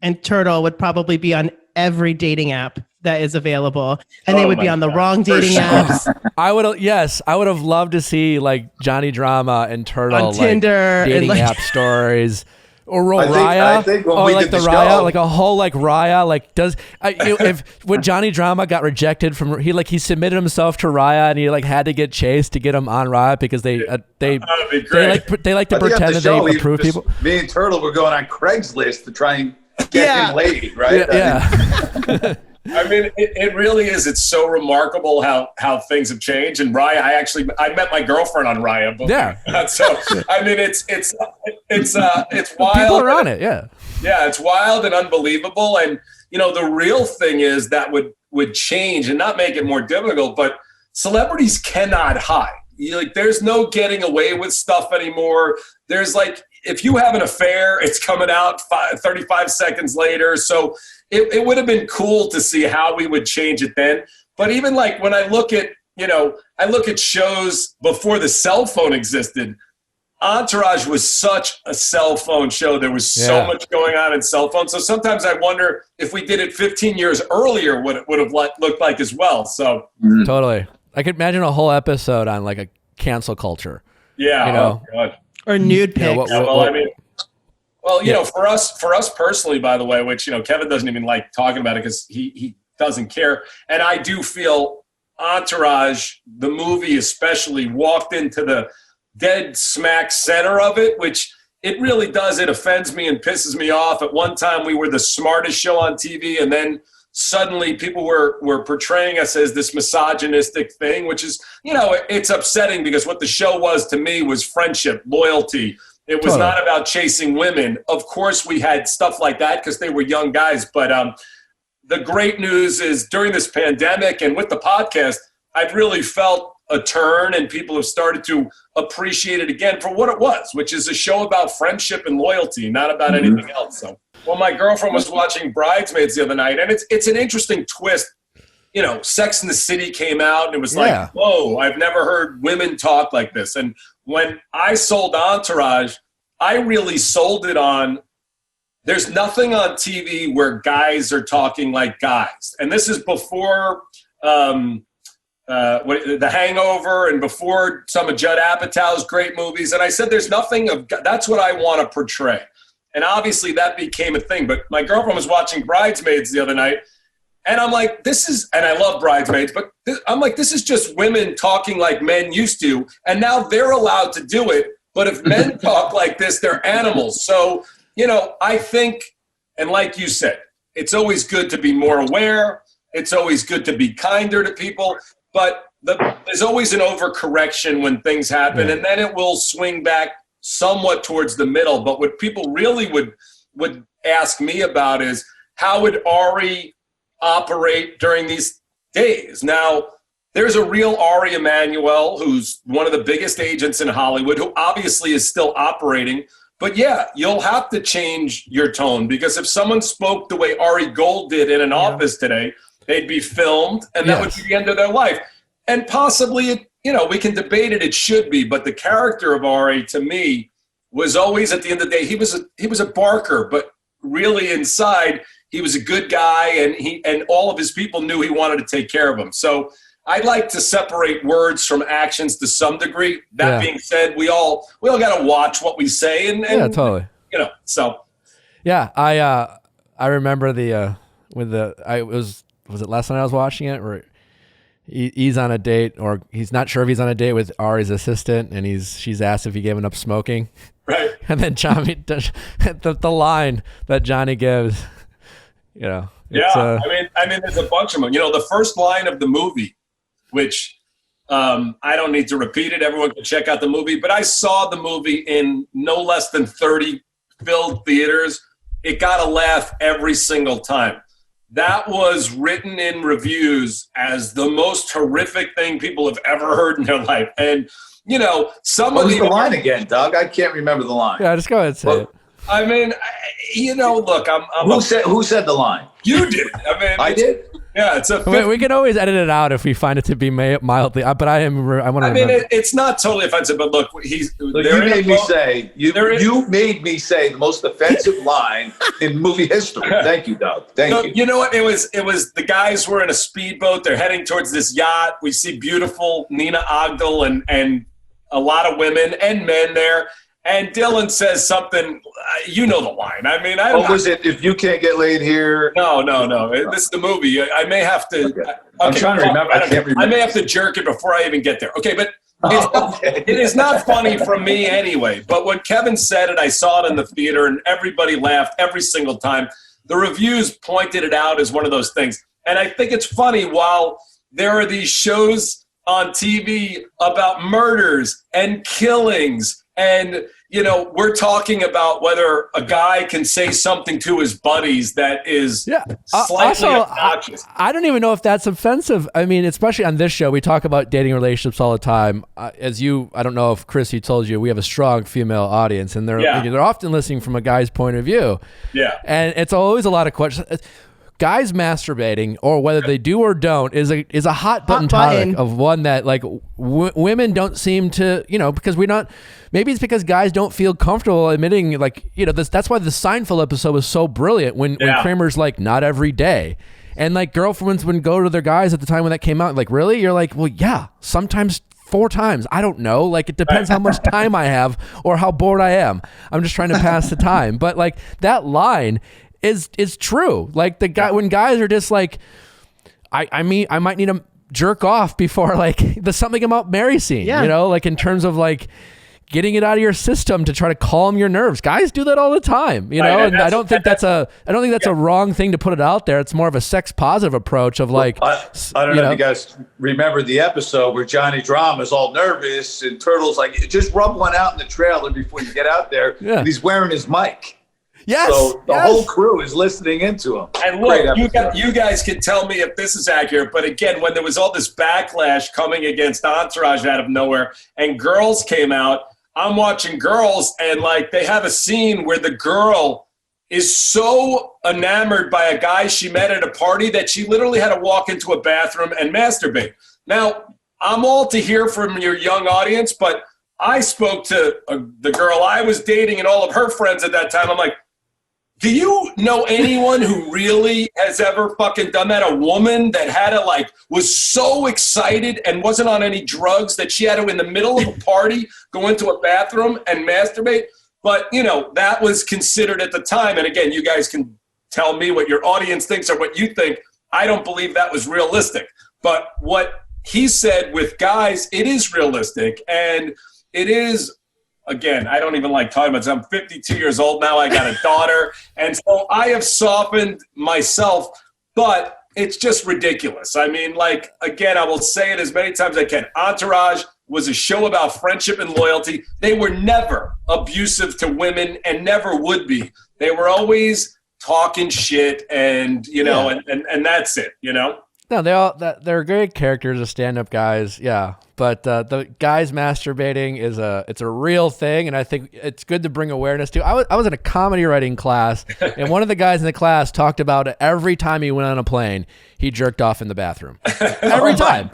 and Turtle would probably be on every dating app that is available, and they would be on the wrong dating apps. I would have loved to see Johnny Drama and Turtle on Tinder dating and app stories. Or Raya, I think when we did the Raya, show, a whole Raya, when Johnny Drama got rejected from, he submitted himself to Raya, and he had to get chased to get him on Raya, because they like to pretend that they approve people. Me and Turtle were going on Craigslist to try and get him laid, right? Yeah. I mean, it really is. It's so remarkable how things have changed. And Raya, I met my girlfriend on Raya. So I mean, it's wild. People are on it. Yeah, it's wild and unbelievable. And the real thing is that would change and not make it more difficult. But celebrities cannot hide. There's no getting away with stuff anymore. There's if you have an affair, it's coming out 35 seconds later. So it would have been cool to see how we would change it then. But even when I look at shows before the cell phone existed, Entourage was such a cell phone show. There was so much going on in cell phones. So sometimes I wonder if we did it 15 years earlier, what it would have looked like as well. So totally. I could imagine a whole episode on a cancel culture. Yeah. Or nude pics. I mean, Well, you know, for us personally, by the way, which, you know, Kevin doesn't even like talking about it because he doesn't care. And I do feel Entourage, the movie especially, walked into the dead smack center of it, which it really does. It offends me and pisses me off. At one time, we were the smartest show on TV, and then suddenly people were portraying us as this misogynistic thing, which is, you know, it's upsetting because what the show was to me was friendship, loyalty. It was not about chasing women. Of course, we had stuff like that because they were young guys. But the great news is during this pandemic and with the podcast, I've really felt a turn and people have started to appreciate it again for what it was, which is a show about friendship and loyalty, not about anything else. So, well, my girlfriend was watching Bridesmaids the other night, and it's an interesting twist. You know, Sex and the City came out, and it was like, whoa, I've never heard women talk like this. And when I sold Entourage, I really sold it on there's nothing on TV where guys are talking like guys. And this is before The Hangover and before some of Judd Apatow's great movies. And I said, there's nothing of that's what I want to portray. And obviously that became a thing. But my girlfriend was watching Bridesmaids the other night, and I'm like, and I love Bridesmaids, but I'm like, this is just women talking like men used to, and now they're allowed to do it. But if men talk like this, they're animals. So, you know, I think, and like you said, it's always good to be more aware. It's always good to be kinder to people. But there's always an overcorrection when things happen, and then it will swing back somewhat towards the middle. But what people really would ask me about is, how would Ari operate during these days? Now, there's a real Ari Emanuel, who's one of the biggest agents in Hollywood, who obviously is still operating. But yeah, you'll have to change your tone, because if someone spoke the way Ari Gold did in an office today, they'd be filmed, and that would be the end of their life. And possibly, you know, we can debate it. It should be, but the character of Ari, to me, was always, at the end of the day, he was a barker, but really inside, he was a good guy, and all of his people knew he wanted to take care of them. So I'd like to separate words from actions to some degree. That being said, we all got to watch what we say, and totally. You know, so I remember was it last night I was watching it, where he's on a date, or he's not sure if he's on a date with Ari's assistant, and she's asked if he given up smoking. Right. And then Johnny, the line that Johnny gives, you know. I mean, there's a bunch of them. You know, the first line of the movie, which I don't need to repeat it. Everyone can check out the movie. But I saw the movie in no less than 30 filled theaters. It got a laugh every single time. That was written in reviews as the most horrific thing people have ever heard in their life. And, you know, what was the line again, Doug? I can't remember the line. Yeah, just go ahead and say it. I mean, you know, look, who said the line? You did. I mean, I did. Yeah, it's a. We can always edit it out if we find it to be mildly. But I want to. I mean, it's not totally offensive, but look, you made me say the most offensive line in movie history. Thank you, Doug. Thank you. You know what? It was the guys were in a speedboat. They're heading towards this yacht. We see beautiful Nina Ogdal and a lot of women and men there. And Dillon says something, you know the line. I mean, was it, if you can't get laid here? No. This is the movie. I may have to. Okay. I'm trying to remember. I can't remember. I may have to jerk it before I even get there. Okay, but it is not funny from me anyway. But when Kevin said it, I saw it in the theater, and everybody laughed every single time. The reviews pointed it out as one of those things. And I think it's funny, while there are these shows on TV about murders and killings, and, you know, we're talking about whether a guy can say something to his buddies that is slightly obnoxious. I don't even know if that's offensive. I mean, especially on this show, we talk about dating relationships all the time. I don't know if Chris, he told you, we have a strong female audience, and they're often listening from a guy's point of view. Yeah. And it's always a lot of questions. Guys masturbating, or whether they do or don't, is a hot button topic of one that, like, women don't seem to, you know, because maybe it's because guys don't feel comfortable admitting, like, you know, that's why the Seinfeld episode was so brilliant when Kramer's like, not every day. And like girlfriends would go to their guys at the time when that came out, like, really? You're like, well, yeah, sometimes 4 times. I don't know. Like, it depends how much time I have or how bored I am. I'm just trying to pass the time. But like that line is true. Like the guy, when guys are just like, I mean, I might need to jerk off before like the something about Mary scene, you know, like in terms of like getting it out of your system to try to calm your nerves. Guys do that all the time, you know, and I don't think that's a wrong thing to put it out there. It's more of a sex positive approach of like, I don't know if you guys remember the episode where Johnny Drama's all nervous and Turtle's like, just rub one out in the trailer before you get out there. Yeah. And he's wearing his mic. Yes. So the whole crew is listening into him. And look, you guys can tell me if this is accurate, but again, when there was all this backlash coming against Entourage out of nowhere and Girls came out, I'm watching Girls, and like they have a scene where the girl is so enamored by a guy she met at a party that she literally had to walk into a bathroom and masturbate. Now, I'm all to hear from your young audience, but I spoke to the girl I was dating and all of her friends at that time. I'm like, do you know anyone who really has ever fucking done that? A woman that had to like, was so excited and wasn't on any drugs that she had to, in the middle of a party, go into a bathroom and masturbate. But, you know, that was considered at the time. And again, you guys can tell me what your audience thinks or what you think. I don't believe that was realistic. But what he said with guys, it is realistic. And it is, again, I don't even like talking about this. I'm 52 years old now. I got a daughter. And so I have softened myself, but it's just ridiculous. I mean, like, again, I will say it as many times as I can. Entourage was a show about friendship and loyalty. They were never abusive to women and never would be. They were always talking shit and, you know, and that's it, you know? No, they're great characters as stand-up guys, yeah. But the guys masturbating it's a real thing, and I think it's good to bring awareness to. I was in a comedy writing class, and one of the guys in the class talked about it every time he went on a plane, he jerked off in the bathroom. Every time.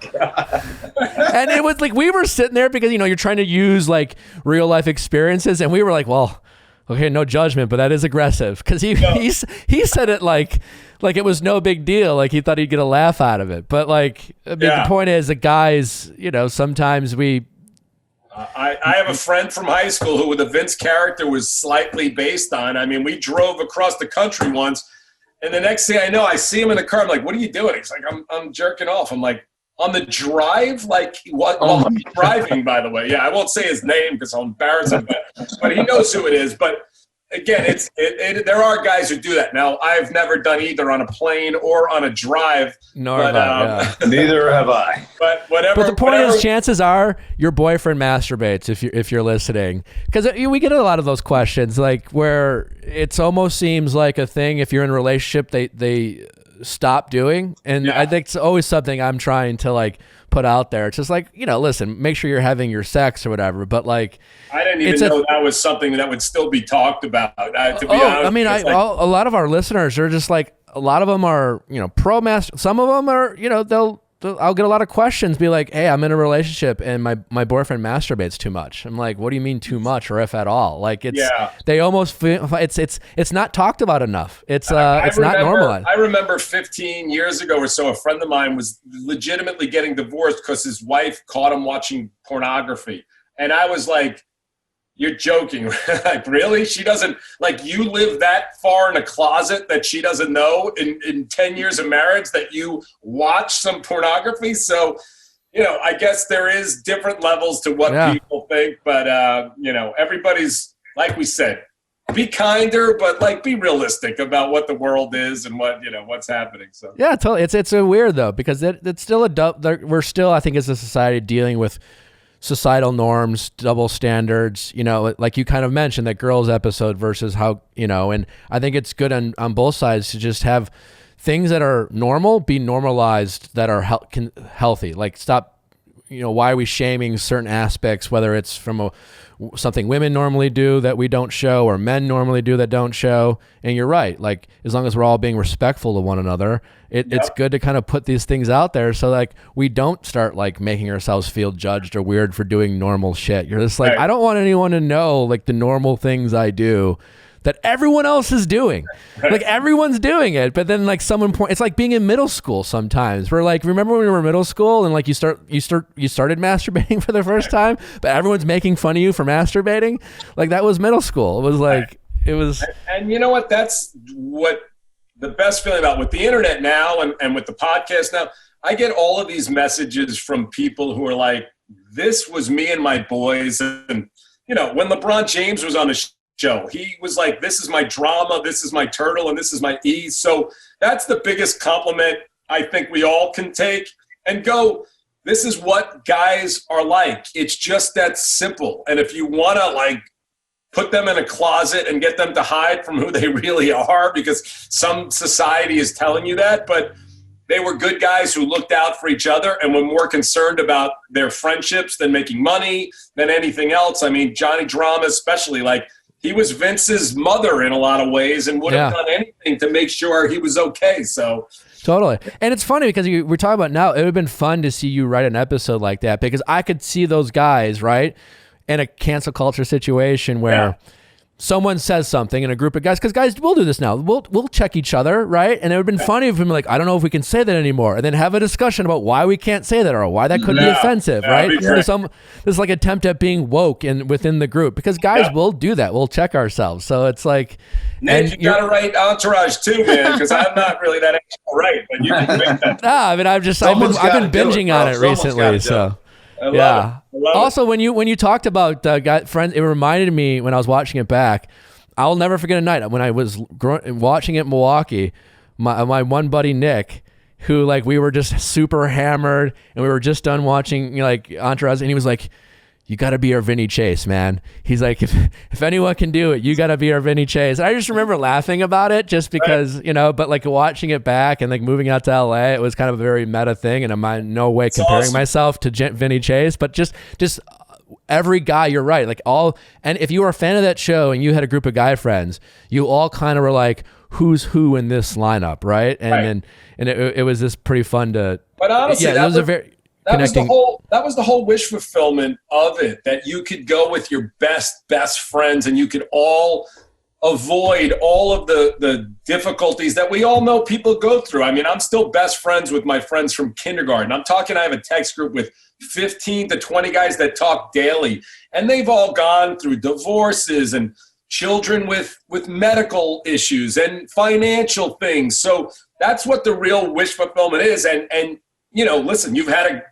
And it was like we were sitting there because, you know, you're trying to use like real life experiences, and we were like, well, okay, no judgment, but that is aggressive because he said it like it was no big deal. Like he thought he'd get a laugh out of it. But like, I mean, the point is, the guys, you know, sometimes we. I have a friend from high school who the Vince character was slightly based on. I mean, we drove across the country once, and the next thing I know, I see him in the car. I'm like, "What are you doing?" He's like, "I'm jerking off." I'm like, "On the drive? Like what?" Well, I'm driving, by the way. Yeah, I won't say his name because I'll embarrass him, but he knows who it is. But again, there are guys who do that. Now, I've never done either on a plane or on a drive. Nor have I. Neither have I. But whatever. But the point is, chances are your boyfriend masturbates if you're listening, because we get a lot of those questions, like where it almost seems like a thing. If you're in a relationship, they stop doing, and I think it's always something I'm trying to like put out there. It's just like, you know, listen, make sure you're having your sex or whatever, but like I didn't even know that was something that would still be talked about, to be honest. I mean, a lot of our listeners are just like, a lot of them are, you know, pro-master. Some of them are, you know, I'll get a lot of questions, be like, hey, I'm in a relationship and my boyfriend masturbates too much. I'm like, what do you mean too much, or if at all? Like they almost feel it's not talked about enough. It's not normalized. I remember 15 years ago or so, a friend of mine was legitimately getting divorced because his wife caught him watching pornography. And I was like, you're joking. Like, really? She doesn't, like, you live that far in a closet that she doesn't know in 10 years of marriage that you watch some pornography? So, you know, I guess there is different levels to what people think, but, you know, everybody's, like we said, be kinder, but like be realistic about what the world is and what, you know, what's happening. So yeah, totally. It's a weird though, because it's still we're still, I think, as a society dealing with societal norms, double standards, you know, like you kind of mentioned that Girls episode versus how, you know, and I think it's good on both sides to just have things that are normal be normalized, that are healthy. Like, stop, you know, why are we shaming certain aspects, whether it's from something women normally do that we don't show, or men normally do that don't show. And you're right, like, as long as we're all being respectful to one another, it's good to kind of put these things out there so like we don't start like making ourselves feel judged or weird for doing normal shit. You're just like, I don't want anyone to know like the normal things I do that everyone else is doing. Like everyone's doing it, but then like it's like being in middle school sometimes. We're like, remember when we were in middle school and like you started masturbating for the first time, but everyone's making fun of you for masturbating? Like that was middle school. It was like, it was. And you know what? That's what the best feeling about with the internet now and with the podcast now. I get all of these messages from people who are like, this was me and my boys. And, you know, when LeBron James was on the show, he was like, this is my drama, this is my turtle, and this is my E. So that's the biggest compliment I think we all can take and go, this is what guys are like. It's just that simple. And if you want to like put them in a closet and get them to hide from who they really are because some society is telling you that, but they were good guys who looked out for each other and were more concerned about their friendships than making money, than anything else. I mean, Johnny Drama especially, like, he was Vince's mother in a lot of ways and would have done anything to make sure he was okay. So totally. And it's funny because we're talking about now, it would have been fun to see you write an episode like that because I could see those guys, right, in a cancel culture situation where someone says something in a group of guys, because guys will do this now. We'll check each other, right? And it would have been funny if him like, I don't know if we can say that anymore, and then have a discussion about why we can't say that or why that could be offensive, right? There's like attempt at being woke within the group because guys will do that. We'll check ourselves. So it's like, Nick, you got to write Entourage too, man, because I'm not really that right, but you can make that. I mean, I've been binging on it recently, so. I love it. Also, when you talked about friends, it reminded me when I was watching it back. I'll never forget a night when I was watching it in Milwaukee. My one buddy Nick, who like we were just super hammered and we were just done watching like Entourage, and he was like, "You got to be our Vinny Chase, man." He's like, if anyone can do it, you got to be our Vinny Chase. And I just remember laughing about it just because, you know, but like watching it back and like moving out to LA, it was kind of a very meta thing. And I'm in no way comparing myself to Vinny Chase, but just every guy, you're right. Like and if you were a fan of that show and you had a group of guy friends, you all kind of were like, who's who in this lineup, right? And then it was just pretty fun to. But honestly, that was a very. That was the whole wish fulfillment of it, that you could go with your best friends and you could all avoid all of the difficulties that we all know people go through. I mean, I'm still best friends with my friends from kindergarten. I'm talking, I have a text group with 15 to 20 guys that talk daily, and they've all gone through divorces and children with medical issues and financial things. So that's what the real wish fulfillment is. And you know, listen, you've had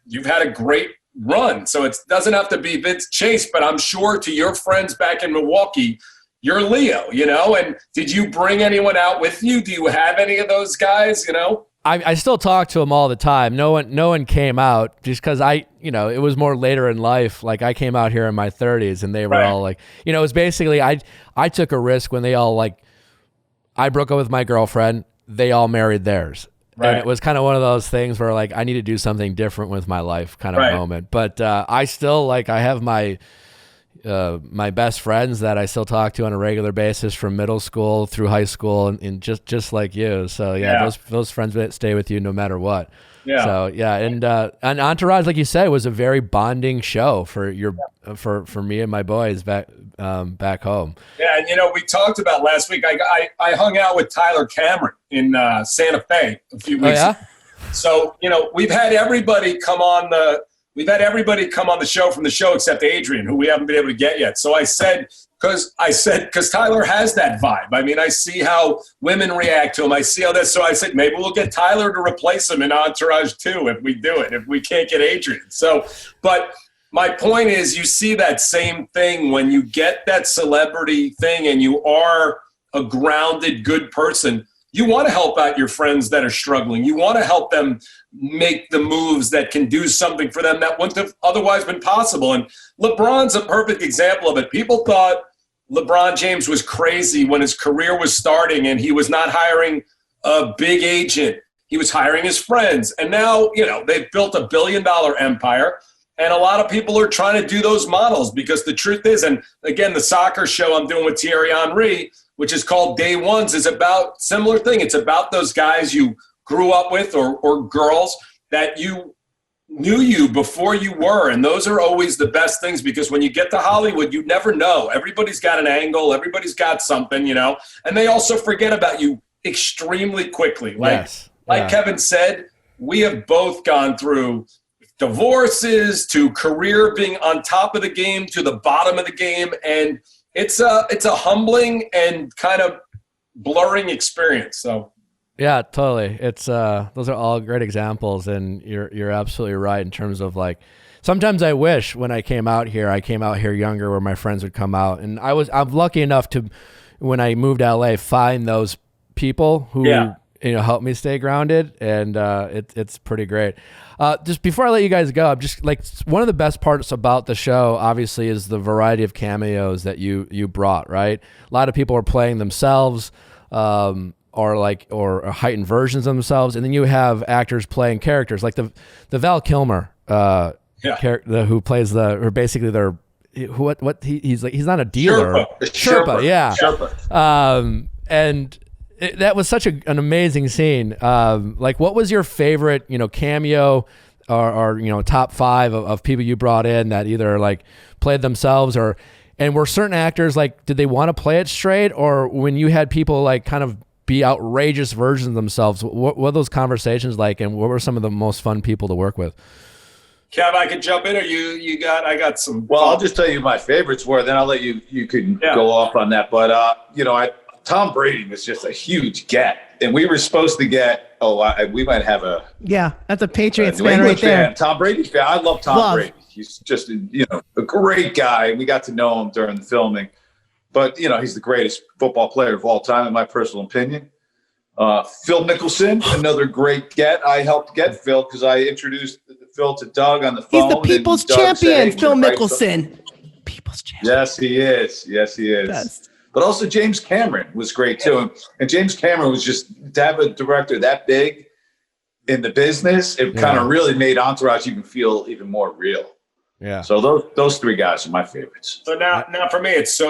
a great run, so it doesn't have to be Vince Chase, but I'm sure to your friends back in Milwaukee, you're Leo, you know, and did you bring anyone out with you? Do you have any of those guys, you know? I still talk to them all the time. No one came out just because it was more later in life. Like I came out here in my 30s and they were all like, you know, it was basically, I took a risk when they all like, I broke up with my girlfriend, they all married theirs. Right. And it was kind of one of those things where like I need to do something different with my life kind of moment. But I still I have my best friends that I still talk to on a regular basis from middle school through high school and just like you. So those friends that stay with you no matter what. Yeah. So and Entourage, like you said, was a very bonding show for for me and my boys back home. Yeah, and you know, we talked about last week. I hung out with Tyler Cameron in Santa Fe a few weeks ago. So you know, we've had everybody come on the show from the show except Adrian, who we haven't been able to get yet. So I said, because Tyler has that vibe. I mean, I see how women react to him. I see how this. So I said, maybe we'll get Tyler to replace him in Entourage too if we do it, if we can't get Adrian. So, but my point is, you see that same thing when you get that celebrity thing and you are a grounded, good person. You want to help out your friends that are struggling. You want to help them make the moves that can do something for them that wouldn't have otherwise been possible. And LeBron's a perfect example of it. People thought LeBron James was crazy when his career was starting and he was not hiring a big agent. He was hiring his friends. And now, you know, they've built $1 billion empire. And a lot of people are trying to do those models because the truth is, and again, the soccer show I'm doing with Thierry Henry, which is called Day Ones, is about similar thing. It's about those guys you grew up with or girls that you knew you before you were. And those are always the best things, because when you get to Hollywood, you never know. Everybody's got an angle. Everybody's got something, and they also forget about you extremely quickly. Like Kevin said, we have both gone through divorces to career being on top of the game to the bottom of the game. And it's a humbling and kind of blurring experience. So. Yeah, totally. It's those are all great examples, and you're absolutely right in terms of like sometimes I wish when I came out here younger, where my friends would come out, and I'm lucky enough to, when I moved to LA, find those people who help me stay grounded, and it's pretty great. Just before I let you guys go, I'm just like, one of the best parts about the show obviously is the variety of cameos that you brought, right? A lot of people are playing themselves. Or heightened versions of themselves, and then you have actors playing characters like the Val Kilmer character who plays he's not a dealer, Sherpa. And that was such an amazing scene. Like, what was your favorite cameo or top 5 of people you brought in that either like played themselves and were certain actors like, did they want to play it straight, or when you had people like kind of be outrageous versions of themselves, what were those conversations like, and what were some of the most fun people to work with? Kev, I could jump in, or I got some. Well, I'll just tell you my favorites were, then I'll let you can go off on that. But Tom Brady was just a huge get, and we were supposed to get. We might have a. Yeah, that's a Patriots fan right there. Tom Brady fan. I love Tom Brady. He's just a great guy. We got to know him during the filming. But, he's the greatest football player of all time, in my personal opinion. Phil Nicholson, another great get. I helped get Phil because I introduced Phil to Doug on the phone. He's the people's champion, Phil Nicholson. People's champion. Yes, he is. Best. But also James Cameron was great, too. And James Cameron was just, to have a director that big in the business, it kind of really made Entourage even feel even more real. Yeah. So those 3 guys are my favorites. So now for me, it's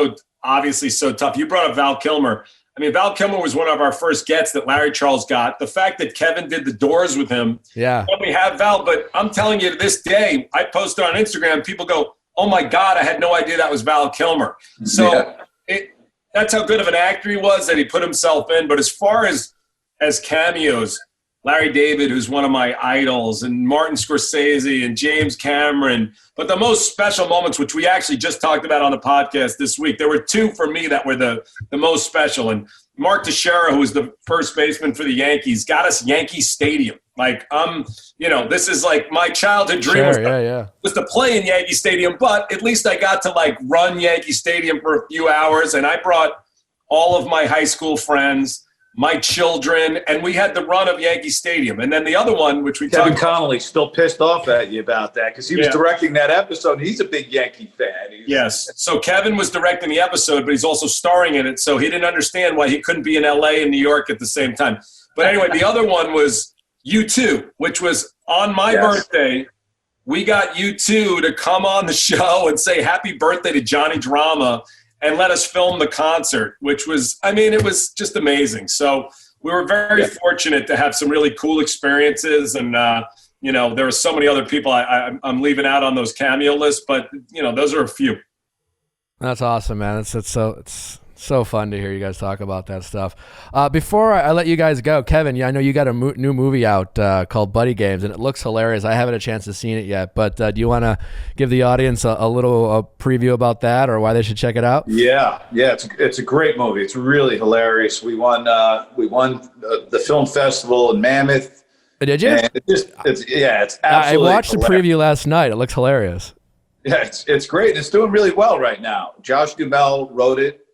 obviously so tough. You brought up Val Kilmer. I mean, Val Kilmer was one of our first gets that Larry Charles got. The fact that Kevin did the Doors with him. Yeah. We have Val, but I'm telling you, to this day, I posted on Instagram, people go, oh my God, I had no idea that was Val Kilmer. So that's how good of an actor he was, that he put himself in. But as far as cameos, Larry David, who's one of my idols, and Martin Scorsese and James Cameron. But the most special moments, which we actually just talked about on the podcast this week, there were 2 for me that were the most special. And Mark Teixeira, who was the first baseman for the Yankees, got us Yankee Stadium. Like, this is like my childhood dream was to play in Yankee Stadium, but at least I got to like run Yankee Stadium for a few hours. And I brought all of my high school friends, my children, and we had the run of Yankee Stadium. And then the other one, which we Kevin Connolly's still pissed off at you about that because he was directing that episode. He's a big Yankee fan. Yes. So Kevin was directing the episode, but he's also starring in it. So he didn't understand why he couldn't be in LA and New York at the same time. But anyway, the other one was U2, which was on my birthday. We got U2 to come on the show and say happy birthday to Johnny Drama and let us film the concert, which was, it was just amazing. So we were very fortunate to have some really cool experiences. And, there were so many other people I'm leaving out on those cameo lists, but, those are a few. That's awesome, man. It's so fun to hear you guys talk about that stuff. Before I let you guys go, Kevin, I know you got a new movie out called Buddy Games, and it looks hilarious. I haven't had a chance to see it yet, but do you want to give the audience a little preview about that, or why they should check it out? Yeah, it's a great movie. It's really hilarious. We won the film festival in Mammoth. Did you? And it's absolutely. I watched hilarious. the preview last night. It looks hilarious. Yeah, it's great. It's doing really well right now. Josh Duhamel wrote it,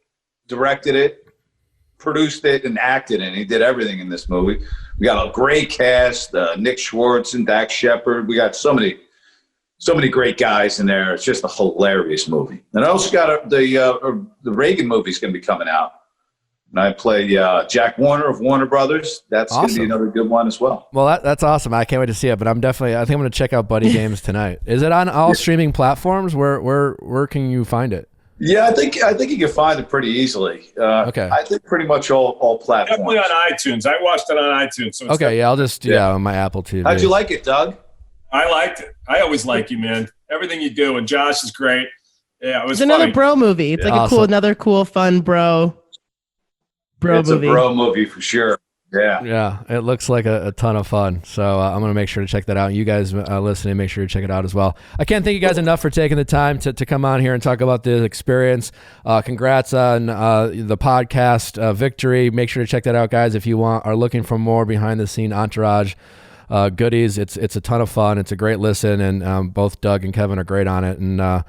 directed it, produced it, and acted in it. He did everything in this movie. We got a great cast, Nick Schwartz and Dax Shepard. We got so many great guys in there. It's just a hilarious movie. And I also got the Reagan movie's going to be coming out. And I play Jack Warner of Warner Brothers. That's going to be another good one as well. Well, that's awesome. I can't wait to see it. But I think I'm going to check out Buddy Games tonight. Is it on all streaming platforms? Where can you find it? Yeah, I think you can find it pretty easily. Okay. I think pretty much all platforms. Definitely on iTunes. I watched it on iTunes. So I'll just on my Apple TV. How'd you like it, Doug? I liked it. I always like you, man. Everything you do, and Josh is great. Yeah, it was It's another funny. bro movie. It's like Awesome. another cool, fun bro It's movie. a bro movie for sure. Yeah. Yeah, it looks like a ton of fun. So I'm going to make sure to check that out. You guys listening, make sure you check it out as well. I can't thank you guys enough for taking the time to come on here and talk about the experience. Congrats on the podcast victory. Make sure to check that out, guys, if you are looking for more behind-the-scene Entourage goodies. It's a ton of fun. It's a great listen, and both Doug and Kevin are great on it. And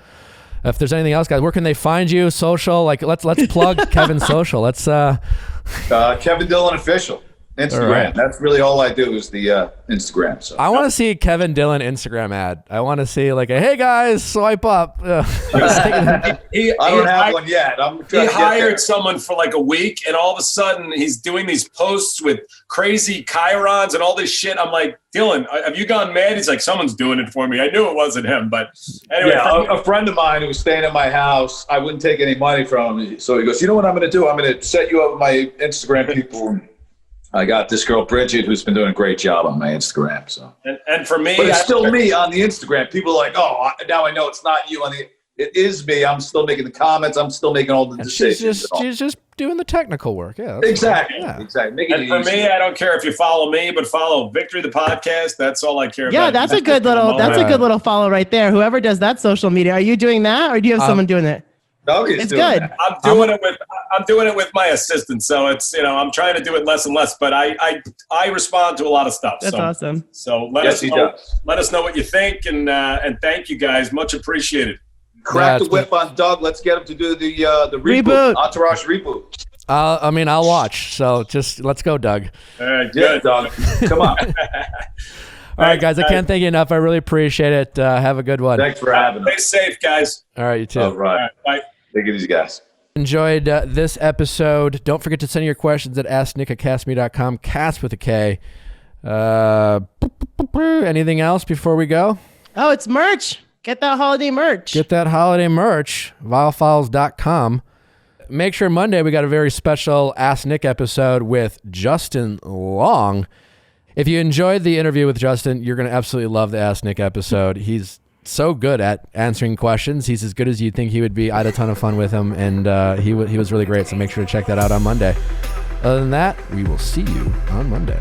if there's anything else, guys, where can they find you? Social? Like, let's plug Kevin's social. Let's Kevin Dillon Official. Instagram. All right. That's really all I do is the Instagram. So I want to see a Kevin Dillon Instagram ad. I want to see like a, hey guys, swipe up. I don't have one yet. He hired someone for like a week, and all of a sudden he's doing these posts with crazy chirons and all this shit. I'm like, Dylan, have you gone mad? He's like, someone's doing it for me. I knew it wasn't him, but anyway. Yeah, a friend of mine who was staying at my house, I wouldn't take any money from him. So he goes, you know what I'm going to do? I'm going to set you up with my Instagram people. I got this girl, Bridget, who's been doing a great job on my Instagram. So, and for me, but it's still me on the Instagram. People are like, oh, now I know it's not you on the. It is me. I'm still making the comments. I'm still making all the decisions. She's just doing the technical work. Yeah, exactly. Yeah. Exactly. Make it and for easy. me, I don't care if you follow me, but follow Victory the podcast. That's all I care about. Yeah, that's a good little follow right there. Whoever does that social media, are you doing that, or do you have someone doing it? It's good. That. I'm doing it with my assistant, so it's I'm trying to do it less and less, but I respond to a lot of stuff. That's awesome. So let us know what you think, and thank you guys, much appreciated. Crack the whip on Doug. Let's get him to do the Reboot. Entourage reboot. I'll watch. So just let's go, Doug. All right, Yeah, good. Doug. Come on. All right, guys. I can't thank you enough. I really appreciate it. Have a good one. Thanks for having Stay us. safe, guys. All right, you too. All right. All right, bye. Take it easy, guys. Enjoyed this episode. Don't forget to send your questions at asknick@castme.com. Cast with a K. Anything else before we go? Oh, it's merch. Get that holiday merch. Get that holiday merch. viallfiles.com. Make sure Monday we got a very special Ask Nick episode with Justin Long. If you enjoyed the interview with Justin, you're going to absolutely love the Ask Nick episode. He's so good at answering questions. He's as good as you'd think he would be. I had a ton of fun with him, and he was really great. So make sure to check that out on Monday. Other than that, we will see you on Monday.